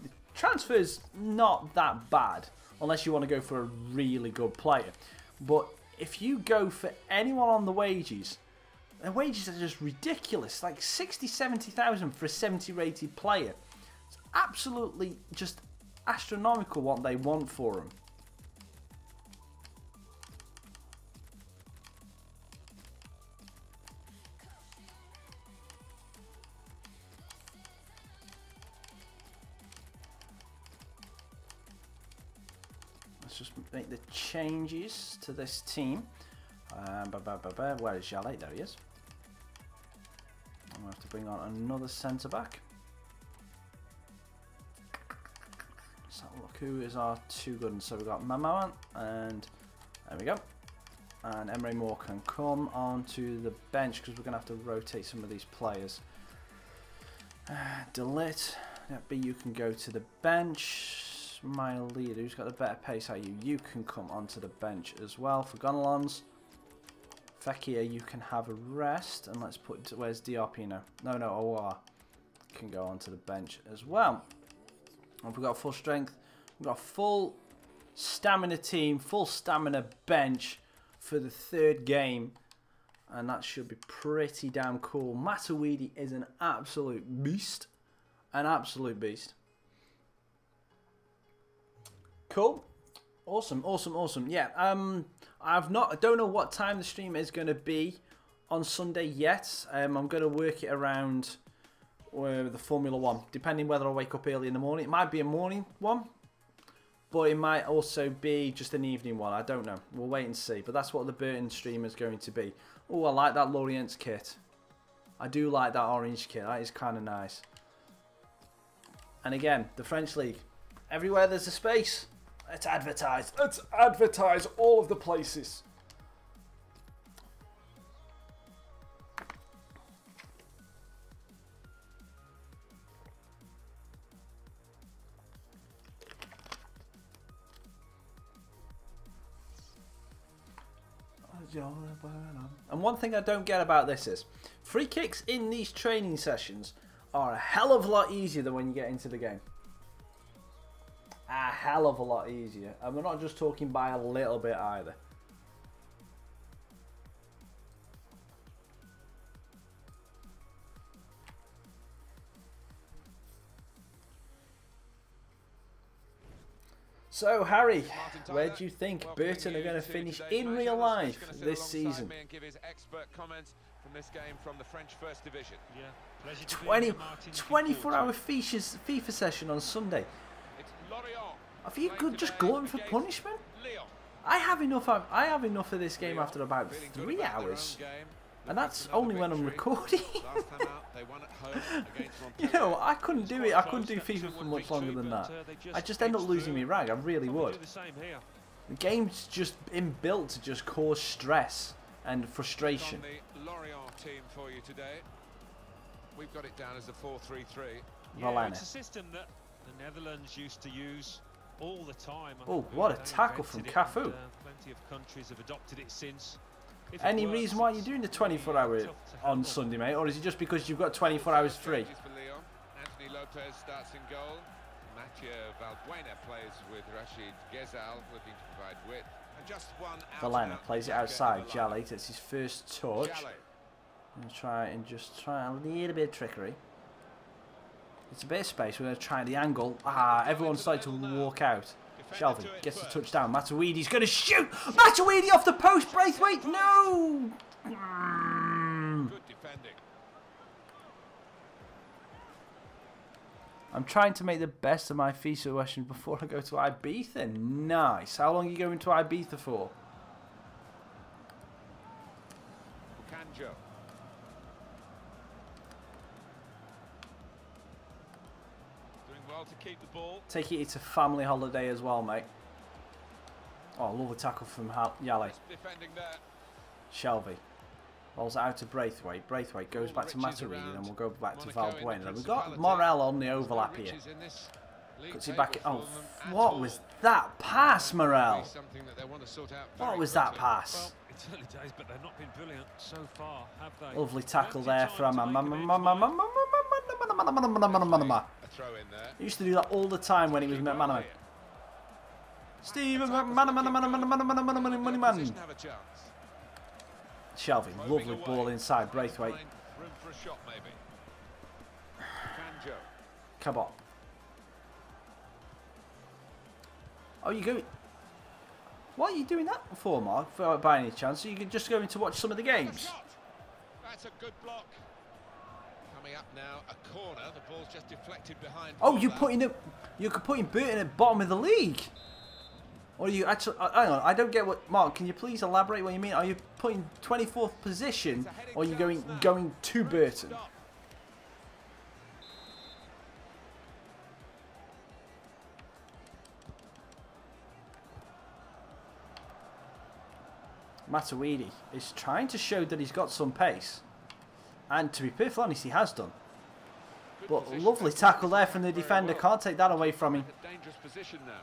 the transfer's not that bad unless you want to go for a really good player. But if you go for anyone on the wages, their wages are just ridiculous. Like 60, 70,000 for a 70 rated player. It's absolutely just astronomical what they want for them. Just make the changes to this team. Where is Jallet? There he is. I'm going to have to bring on another centre back. Let's have a look. Who is our two good ones? So we've got Mamaman, and there we go. And Emre Moore can come onto the bench because we're going to have to rotate some of these players. Delete. B, you can go to the bench. My leader, who's got the better pace at you, you can come onto the bench as well for Gonalons. Fekir, you can have a rest, and let's put, where's DRP now? No, OR can go onto the bench as well. And we've got full strength, we've got full stamina team, full stamina bench for the third game, and that should be pretty damn cool. Matuidi is an absolute beast, Cool, awesome. Yeah, I don't know what time the stream is going to be on Sunday yet. I'm going to work it around the Formula 1, depending whether I wake up early in the morning. It might be a morning one, but it might also be just an evening one. I don't know. We'll wait and see. But that's what the Burton stream is going to be. Oh, I like that Lorient's kit. I do like that orange kit. That is kind of nice. And again, the French League. Everywhere there's a space. Let's advertise. Let's advertise all of the places. And one thing I don't get about this is free kicks in these training sessions are a hell of a lot easier than when you get into the game. A hell of a lot easier. And we're not just talking by a little bit either. So, Harry, where do you think Burton are going to finish in real life this season? 24-hour FIFA session on Sunday. Have you just glutton for punishment? I have enough of this game after about 3 hours. And that's only when I'm recording. You know, I couldn't do it. I couldn't do FIFA for much longer than that. I just end up losing my rag. I really would. The game's just inbuilt to just cause stress and frustration. We've got it down as a 4-3-3. Yeah, it's a system that the Netherlands used to use all the time. Oh, what a tackle from Cafu. Plenty of countries have adopted it since. Any reason why you're doing the 24-hour on Sunday, mate? Or is it just because you've got 24 hours free? Anthony Lopez starts in goal. Mathieu Valbuena plays with Rachid Ghezal, looking to provide width. And just one Valbuena plays it outside. Jale gets his first touch. And try a little bit of trickery. It's a bit of space. We're going to try the angle. Everyone started to walk out. Shelvey gets the touchdown. Matuidi's going to shoot. Matuidi off the post. Braithwaite, no. Good defending. I'm trying to make the best of my FIFA session before I go to Ibiza. Nice. How long are you going to Ibiza for? Kanjo. To keep the ball. Take it, it's a family holiday as well, mate. Oh, I love a tackle from Yale. Shelvey. Balls out to Braithwaite. Braithwaite goes back to Matuidi, and we'll go back to Valbuena. We've got Morel on the overlap here. Cuts it back. Oh, what was that pass, Morel? What was that pass? It's early days, but they've not been brilliant so far, have they? Lovely tackle there from he used to do that all the time when he was McManaman. Steven McManaman. Shelvey, lovely ball inside. Braithwaite. Cabot. Oh, you go. What are you doing that for, Mark? By any chance? So you can just go in to watch some of the games. That's a good block. Coming up now, a corner. The ball's just deflected behind. Oh, you're putting Burton at bottom of the league. Or are you actually? Hang on, I don't get what. Mark, can you please elaborate what you mean? Are you putting 24th position, or are you going to Burton? Matuidi is trying to show that he's got some pace. And to be perfectly honest, he has done. But lovely tackle there from the defender. Can't take that away from him. Dangerous position now.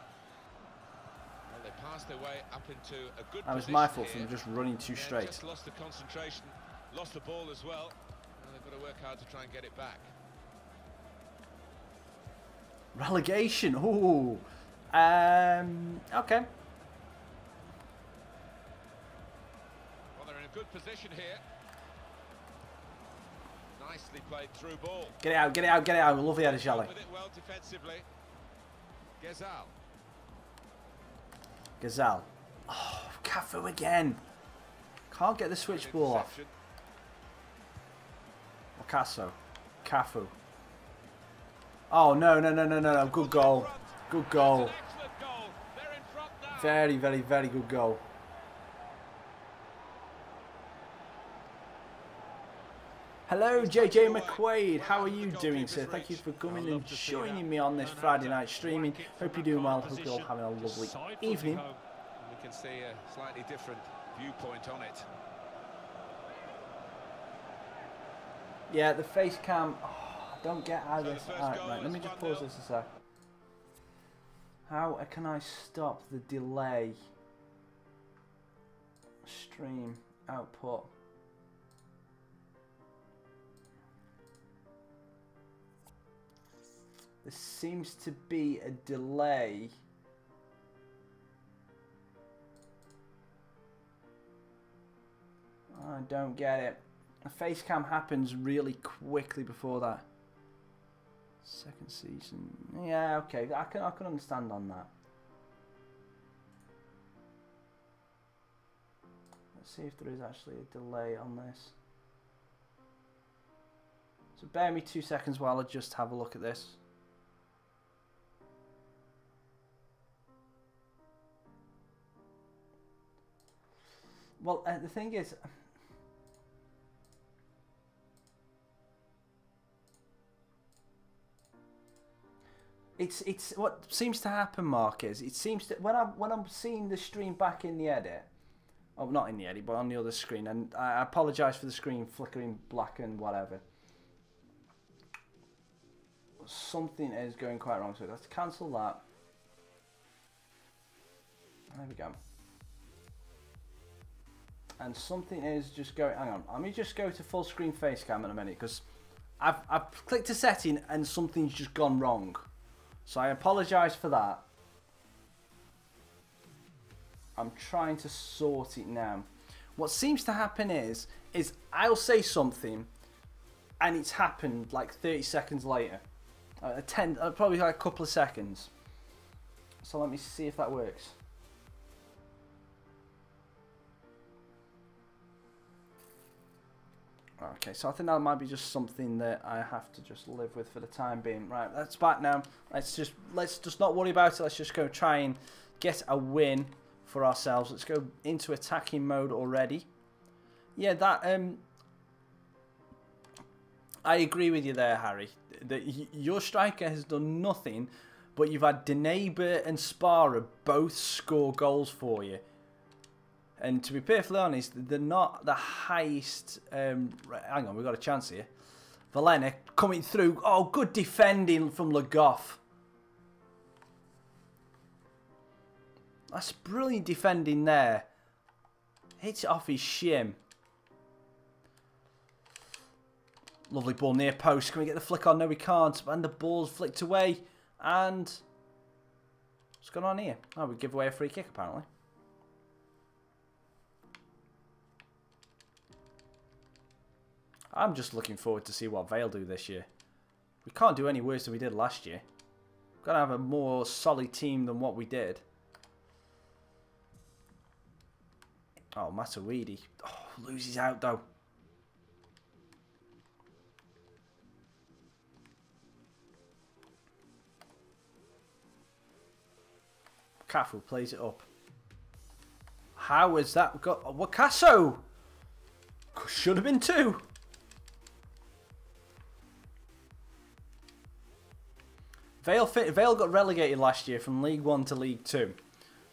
Well, they passed their way up into a good that was my fault for just running too straight. Just lost the concentration, lost the ball as well. And they've got to work hard to try and get it back. Relegation. Ooh. Okay. Well, they're in a good position here. Nicely played through ball. Get it out, get it out, get it out. Lovely header, Shelley. With it well defensively. Ghezal. Ghezal. Oh, Cafu again. Can't get the switch ball off. Ocasso. Cafu. Oh, no. Good goal. Good goal. Very, very, very good goal. Hello, JJ McQuaid. How are you doing, sir? Thank you for coming and joining me on this Friday night streaming. Hope you're doing well. Hope you're all having a lovely evening. We can see a slightly different viewpoint on it. Yeah, the face cam. Oh, I don't get how this. Alright, right, let me just pause this a sec. How can I stop the delay? Stream output. There seems to be a delay. I don't get it. A face cam happens really quickly before that. Second season. Yeah, okay. I can understand on that. Let's see if there is actually a delay on this. So bear me 2 seconds while I just have a look at this. Well, the thing is, it's what seems to happen, Mark, is it seems to when I'm seeing the stream back in the edit, oh, not in the edit, but on the other screen, and I apologise for the screen flickering black and whatever. Something is going quite wrong, so let's cancel that. There we go. And something is just going. Hang on, let me just go to full screen face cam in a minute because I've clicked a setting and something's just gone wrong. So I apologise for that. I'm trying to sort it now. What seems to happen is I'll say something, and it's happened like 30 seconds later, probably like a couple of seconds. So let me see if that works. Okay, so I think that might be just something that I have to just live with for the time being. Right, that's back now. Let's just not worry about it. Let's just go try and get a win for ourselves. Let's go into attacking mode already. Yeah, that I agree with you there, Harry. That your striker has done nothing, but you've had Deneba and Spara both score goals for you. And to be perfectly honest, they're not the highest. Hang on, we've got a chance here. Valena coming through. Oh, good defending from Le Goff. That's brilliant defending there. Hits it off his shim. Lovely ball near post. Can we get the flick on? No, we can't. And the ball's flicked away. And what's going on here? Oh, we give away a free kick apparently. I'm just looking forward to see what Vale do this year. We can't do any worse than we did last year. We've got to have a more solid team than what we did. Oh, Matuidi. Oh, loses out though. Cafu plays it up. How has that got... Wakaso! Should have been 2. Vale got relegated last year from League 1 to League 2.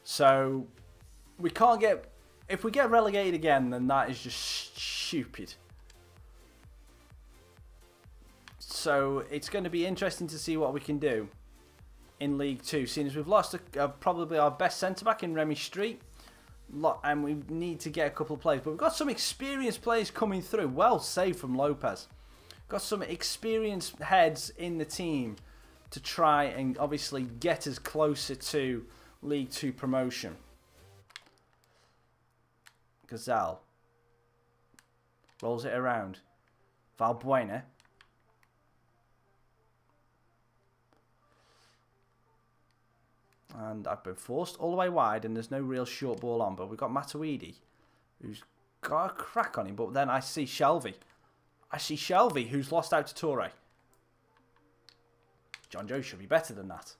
So, we can't get... If we get relegated again, then that is just stupid. So, it's going to be interesting to see what we can do in League 2. Seeing as we've lost probably our best centre-back in Remy Street. And we need to get a couple of players. But we've got some experienced players coming through. Well saved from Lopez. Got some experienced heads in the team to try and obviously get us closer to League 2 promotion. Gazal rolls it around. Valbuena. And I've been forced all the way wide and there's no real short ball on. But we've got Matuidi, who's got a crack on him. But then I see Shelvey. Who's lost out to Torre. John Joe should be better than that.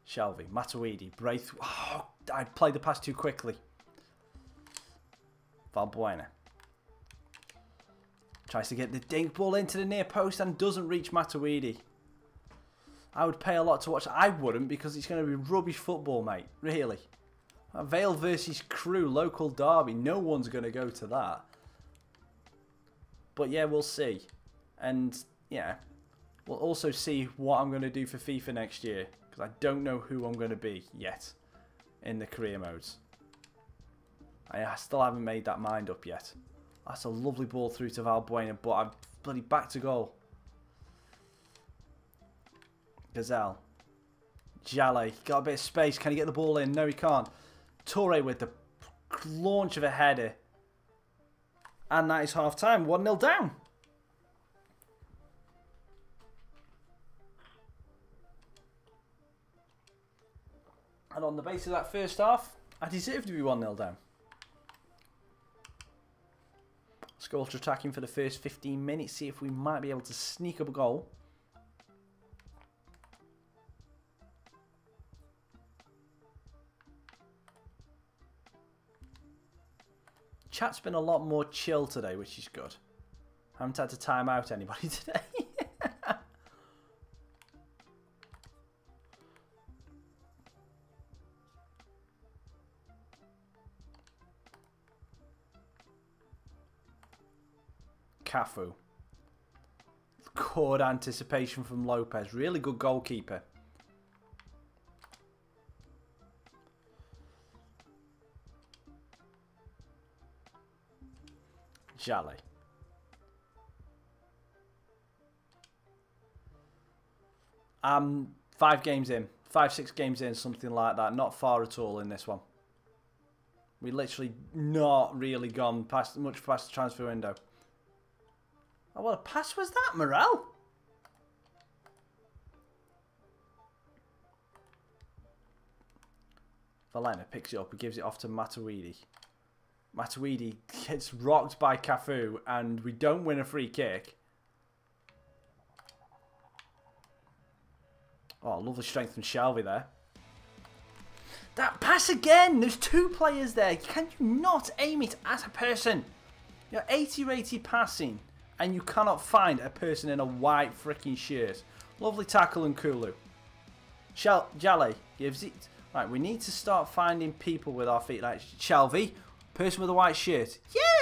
Shelvey, Matuidi, Braith. Oh, I played the pass too quickly. Valbuena. Tries to get the dink ball into the near post and doesn't reach Matuidi. I would pay a lot to watch. I wouldn't, because it's going to be rubbish football, mate. Really. Vale versus Crewe, local derby. No one's going to go to that. But yeah, we'll see. And yeah, we'll also see what I'm going to do for FIFA next year. Because I don't know who I'm going to be yet in the career modes. I still haven't made that mind up yet. That's a lovely ball through to Valbuena, but I'm bloody back to goal. Gazelle. Jale, got a bit of space. Can he get the ball in? No, he can't. Toure with the launch of a header. And that is half time. 1-0 down. And on the basis of that first half, I deserve to be 1-0 down. Let's go ultra attacking for the first 15 minutes. See if we might be able to sneak up a goal. Chat's been a lot more chill today, which is good. I haven't had to time out anybody today. Cafu. Good anticipation from Lopez. Really good goalkeeper. Jale. I'm 5 games in. 5-6 games in, something like that. Not far at all in this one. We literally not really gone much past the transfer window. Oh, what a pass was that, Morel? Valena picks it up and gives it off to Matuidi. Matuidi gets rocked by Cafu and we don't win a free kick. Oh, lovely strength from Shelby there. That pass again! There's 2 players there. Can you not aim it at a person? You're 80-80 passing and you cannot find a person in a white freaking shirt. Lovely tackle and Kulu. Jale gives it. Right, we need to start finding people with our feet. Like Shelby. Person with a white shirt.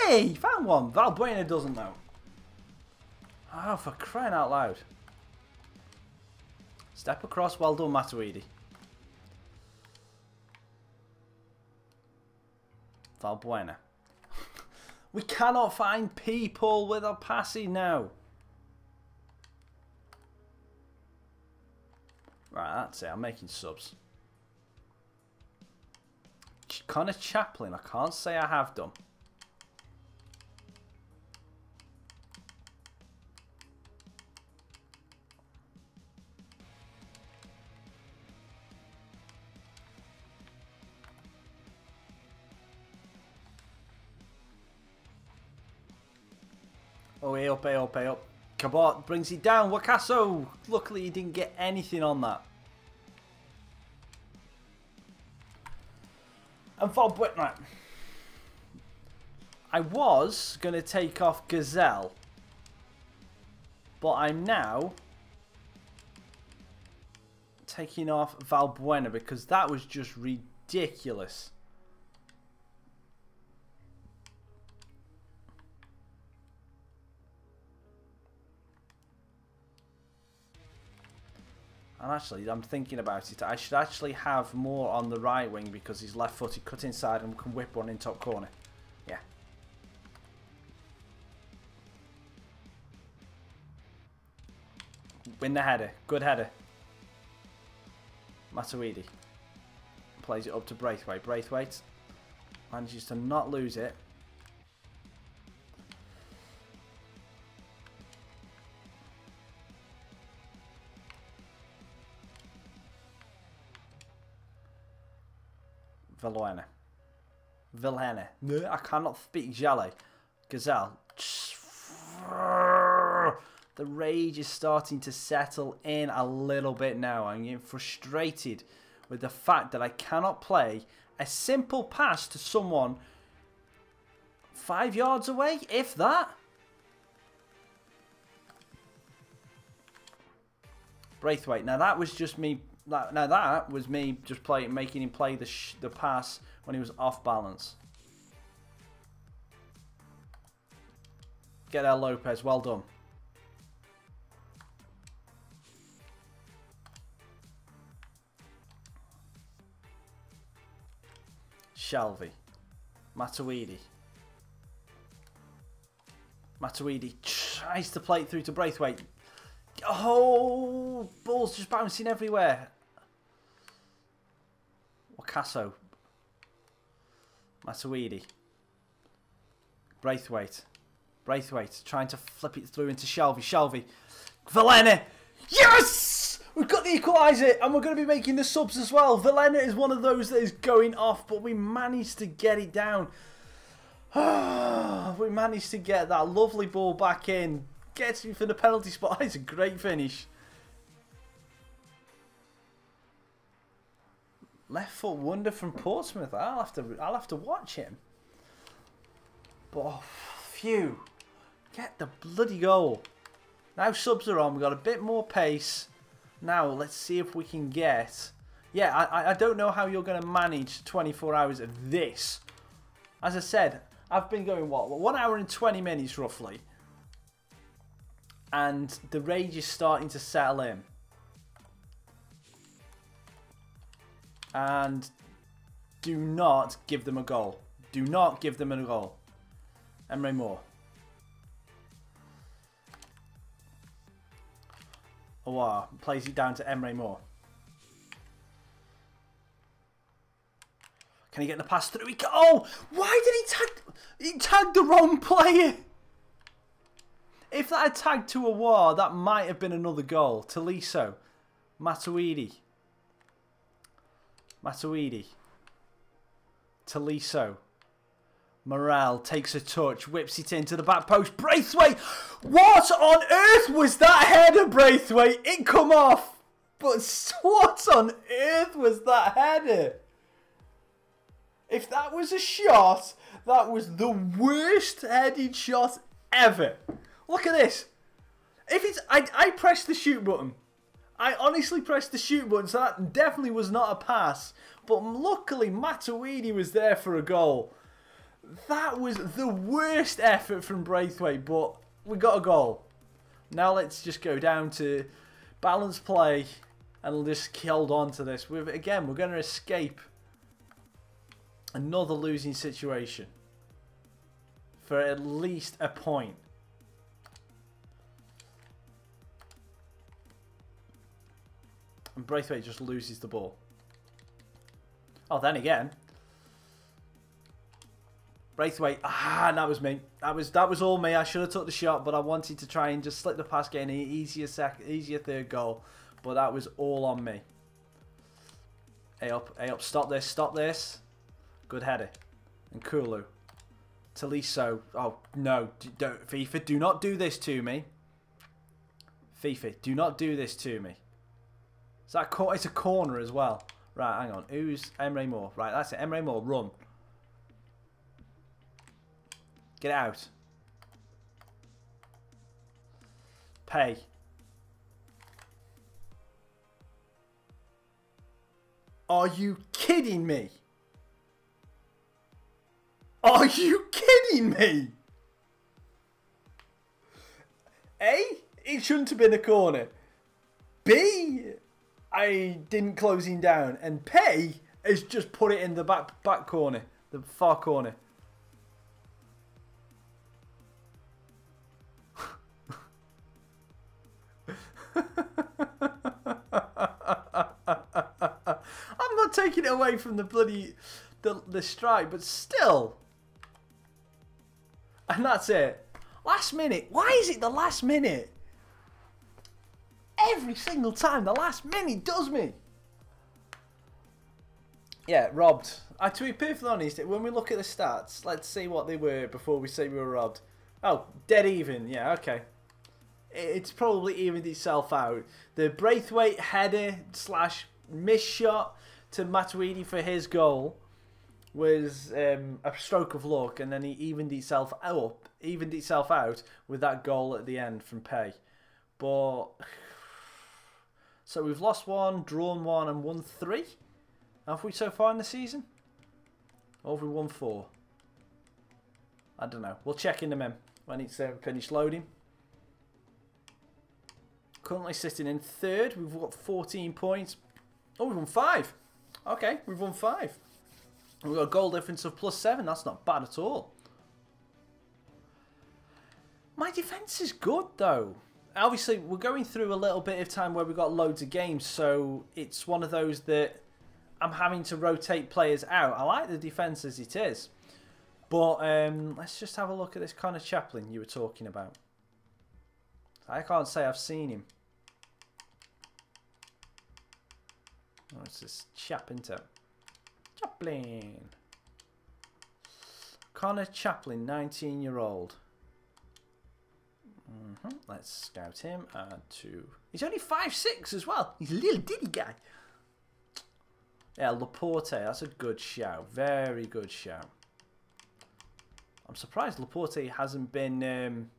Yay! Found one. Valbuena doesn't though. Oh, for crying out loud. Step across. Well done, Matuidi. Valbuena. We cannot find people with a passing now. Right, that's it. I'm making subs. Connor Chaplin, I can't say I have done. Oh, hey up, hey up, hey up. Cabot brings it down. Wakaso. Luckily, he didn't get anything on that. And Valbuena. I was going to take off Gazelle. But I'm now taking off Valbuena because that was just ridiculous. And actually, I'm thinking about it. I should actually have more on the right wing because he's left-footed, cut inside and can whip one in top corner. Yeah. Win the header. Good header. Matuidi. Plays it up to Braithwaite. Braithwaite manages to not lose it. Vilhena. No, I cannot speak Jale. Gazelle. The rage is starting to settle in a little bit now. I'm getting frustrated with the fact that I cannot play a simple pass to someone 5 yards away, if that. Braithwaite. Now that was just me. Now that was me just making him play the pass when he was off balance. Get El Lopez. Well done. Shelvey. Matuidi. Matuidi tries to play it through to Braithwaite. Oh, ball's just bouncing everywhere. Wakaso. Matuidi. Braithwaite. Braithwaite trying to flip it through into Shelvey. Shelvey. Vilena. Yes! We've got the equaliser and we're going to be making the subs as well. Vilena is one of those that is going off, but we managed to get it down. We managed to get that lovely ball back in. Gets me for the penalty spot. It's a great finish. Left foot wonder from Portsmouth. I'll have to watch him. But oh, phew. Get the bloody goal. Now subs are on. We've got a bit more pace. Now let's see if we can get... Yeah, I don't know how you're going to manage 24 hours of this. As I said, I've been going, what, 1 hour and 20 minutes roughly. And the rage is starting to settle in. And do not give them a goal. Do not give them a goal. Emre Moore. Oh, plays it down to Emre Moore. Can he get the pass through? Oh, why did he tag? He tagged the wrong player. If that had tagged to Aouar, that might have been another goal. Tolisso. Matuidi. Matuidi. Tolisso. Morel takes a touch, whips it into the back post. Braithwaite! What on earth was that header, Braithwaite? It come off. But what on earth was that header? If that was a shot, that was the worst headed shot ever. Look at this. If it's, I pressed the shoot button. I honestly pressed the shoot button, so that definitely was not a pass. But luckily, Matuidi was there for a goal. That was the worst effort from Braithwaite, but we got a goal. Now let's just go down to balanced play and just hold on to this. Again, we're going to escape another losing situation for at least a point. And Braithwaite just loses the ball. Oh, then again. Braithwaite, that was me. That was all me. I should have took the shot, but I wanted to try and just slip the pass, get an easier third goal. But that was all on me. Hey up, stop this. Good header. And Kulu. Tolisso. Oh, no. Don't, FIFA, do not do this to me. FIFA, do not do this to me. It's a corner as well. Right, hang on. Who's Emre Moore? Right, that's it. Emre Moore, run. Get out. Pay. Are you kidding me? Are you kidding me? A, it shouldn't have been a corner. B, I didn't close him down. And Pay has just put it in the back corner. The far corner. I'm not taking it away from the bloody the strike, but still. And that's it. Last minute. Why is it the last minute? Every single time the last minute does me. Yeah, robbed. To be perfectly honest, when we look at the stats, let's see what they were before we say we were robbed. Oh, dead even. Yeah, okay. It's probably evened itself out. The Braithwaite header / miss shot to Matuidi for his goal was a stroke of luck, and then he evened itself out with that goal at the end from Pay. But so we've lost 1, drawn 1, and won 3. Have we so far in the season? Or have we won 4? I don't know. We'll check in a minute when it's finished loading. Currently sitting in 3rd. We've got 14 points. Oh, we've won 5. Okay, we've won 5. We've got a goal difference of +7. That's not bad at all. My defence is good, though. Obviously, we're going through a little bit of time where we've got loads of games, so it's one of those that I'm having to rotate players out. I like the defence as it is. But let's just have a look at this Connor Chaplin you were talking about. I can't say I've seen him. Oh, it's this chap, isn't it? Chaplin. Connor Chaplin, 19-year-old. Let's scout him. He's only 5'6" as well. He's a little ditty guy. Yeah, Laporte. That's a good shout. Very good shout. I'm surprised Laporte hasn't been...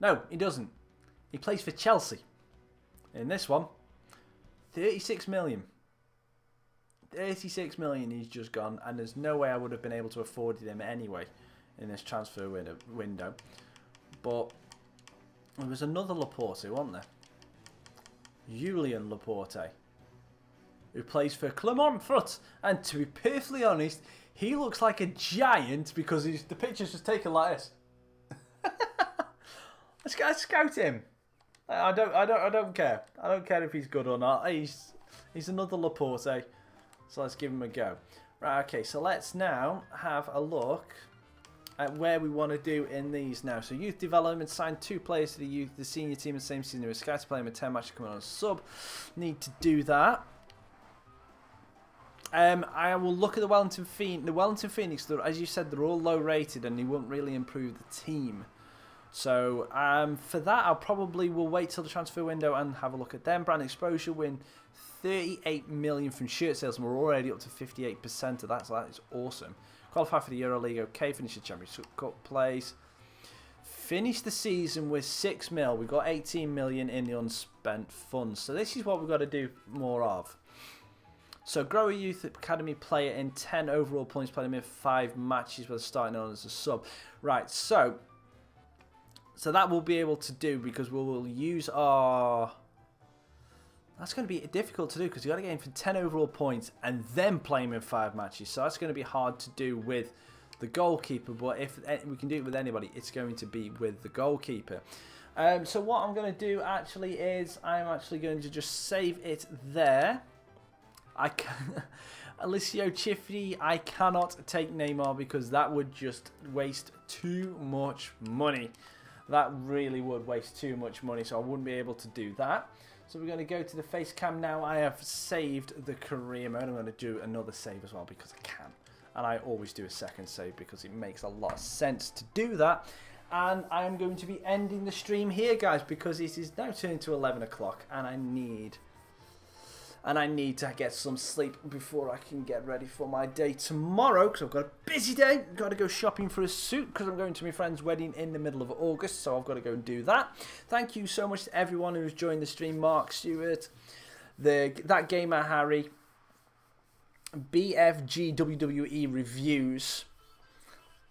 No, he doesn't. He plays for Chelsea. In this one, 36 million. 36 million he's just gone, and there's no way I would have been able to afford him anyway in this transfer window. But there was another Laporte, wasn't there? Julian Laporte, who plays for Clermont-Foot, and to be perfectly honest, he looks like a giant because the picture's just taken like this. Let's scout him. I don't care. I don't care if he's good or not. He's another Laporte. So let's give him a go. Right, okay, so let's now have a look at where we want to do in these now. So youth development, signed 2 players to the senior team in the same season. We're Sky to play him with 10 matches coming on a sub. Need to do that. I will look at the Wellington Phoenix. The Wellington Phoenix, as you said, they're all low rated and they won't really improve the team. So for that, I probably will wait till the transfer window and have a look at them. Brand exposure win 38 million from shirt sales, and we're already up to 58% of that, so that is awesome. Qualify for the EuroLeague, okay. Finish the Championship Cup place. Finish the season with 6 mil. We've got 18 million in the unspent funds. So this is what we've got to do more of. So grow a youth academy player in 10 overall points, play them in 5 matches with starting on as a sub. Right, so that we'll be able to do because we will use our... That's going to be difficult to do because you've got to get him for 10 overall points and then play him in 5 matches. So that's going to be hard to do with the goalkeeper. But if we can do it with anybody, it's going to be with the goalkeeper. So what I'm going to do actually is I'm actually going to just save it there. I can... Alessio Chifty, I cannot take Neymar because that would just waste too much money. That really would waste too much money, so I wouldn't be able to do that. So we're going to go to the face cam now. I have saved the career mode. I'm going to do another save as well because I can. And I always do a second save because it makes a lot of sense to do that. And I am going to be ending the stream here, guys, because it is now turning to 11 o'clock and I need to get some sleep before I can get ready for my day tomorrow because I've got a busy day. I've got to go shopping for a suit because I'm going to my friend's wedding in the middle of August, so I've got to go and do that. Thank you so much to everyone who's joined the stream. Mark Stewart, That Gamer Harry, BFG WWE Reviews,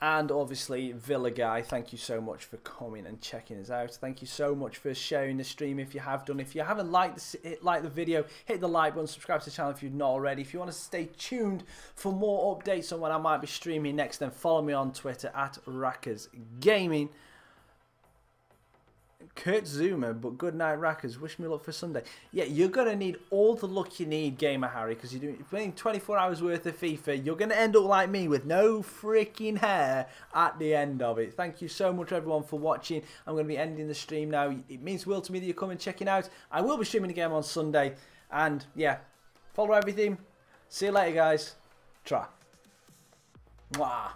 and obviously Villa Guy. Thank you so much for coming and checking us out. Thank you so much for sharing the stream if you have done. If you haven't liked the video, hit the like button, subscribe to the channel if you've not already. If you want to stay tuned for more updates on when I might be streaming next, then follow me on Twitter at Raccas Gaming. Kurt Zuma, but good night, Raccas. Wish me luck for Sunday. Yeah, you're going to need all the luck you need, Gamer Harry, because you're playing 24 hours worth of FIFA. You're going to end up like me with no freaking hair at the end of it. Thank you so much, everyone, for watching. I'm going to be ending the stream now. It means the world to me that you're coming checking out. I will be streaming again on Sunday. And, yeah, follow everything. See you later, guys. Tra. Mwah.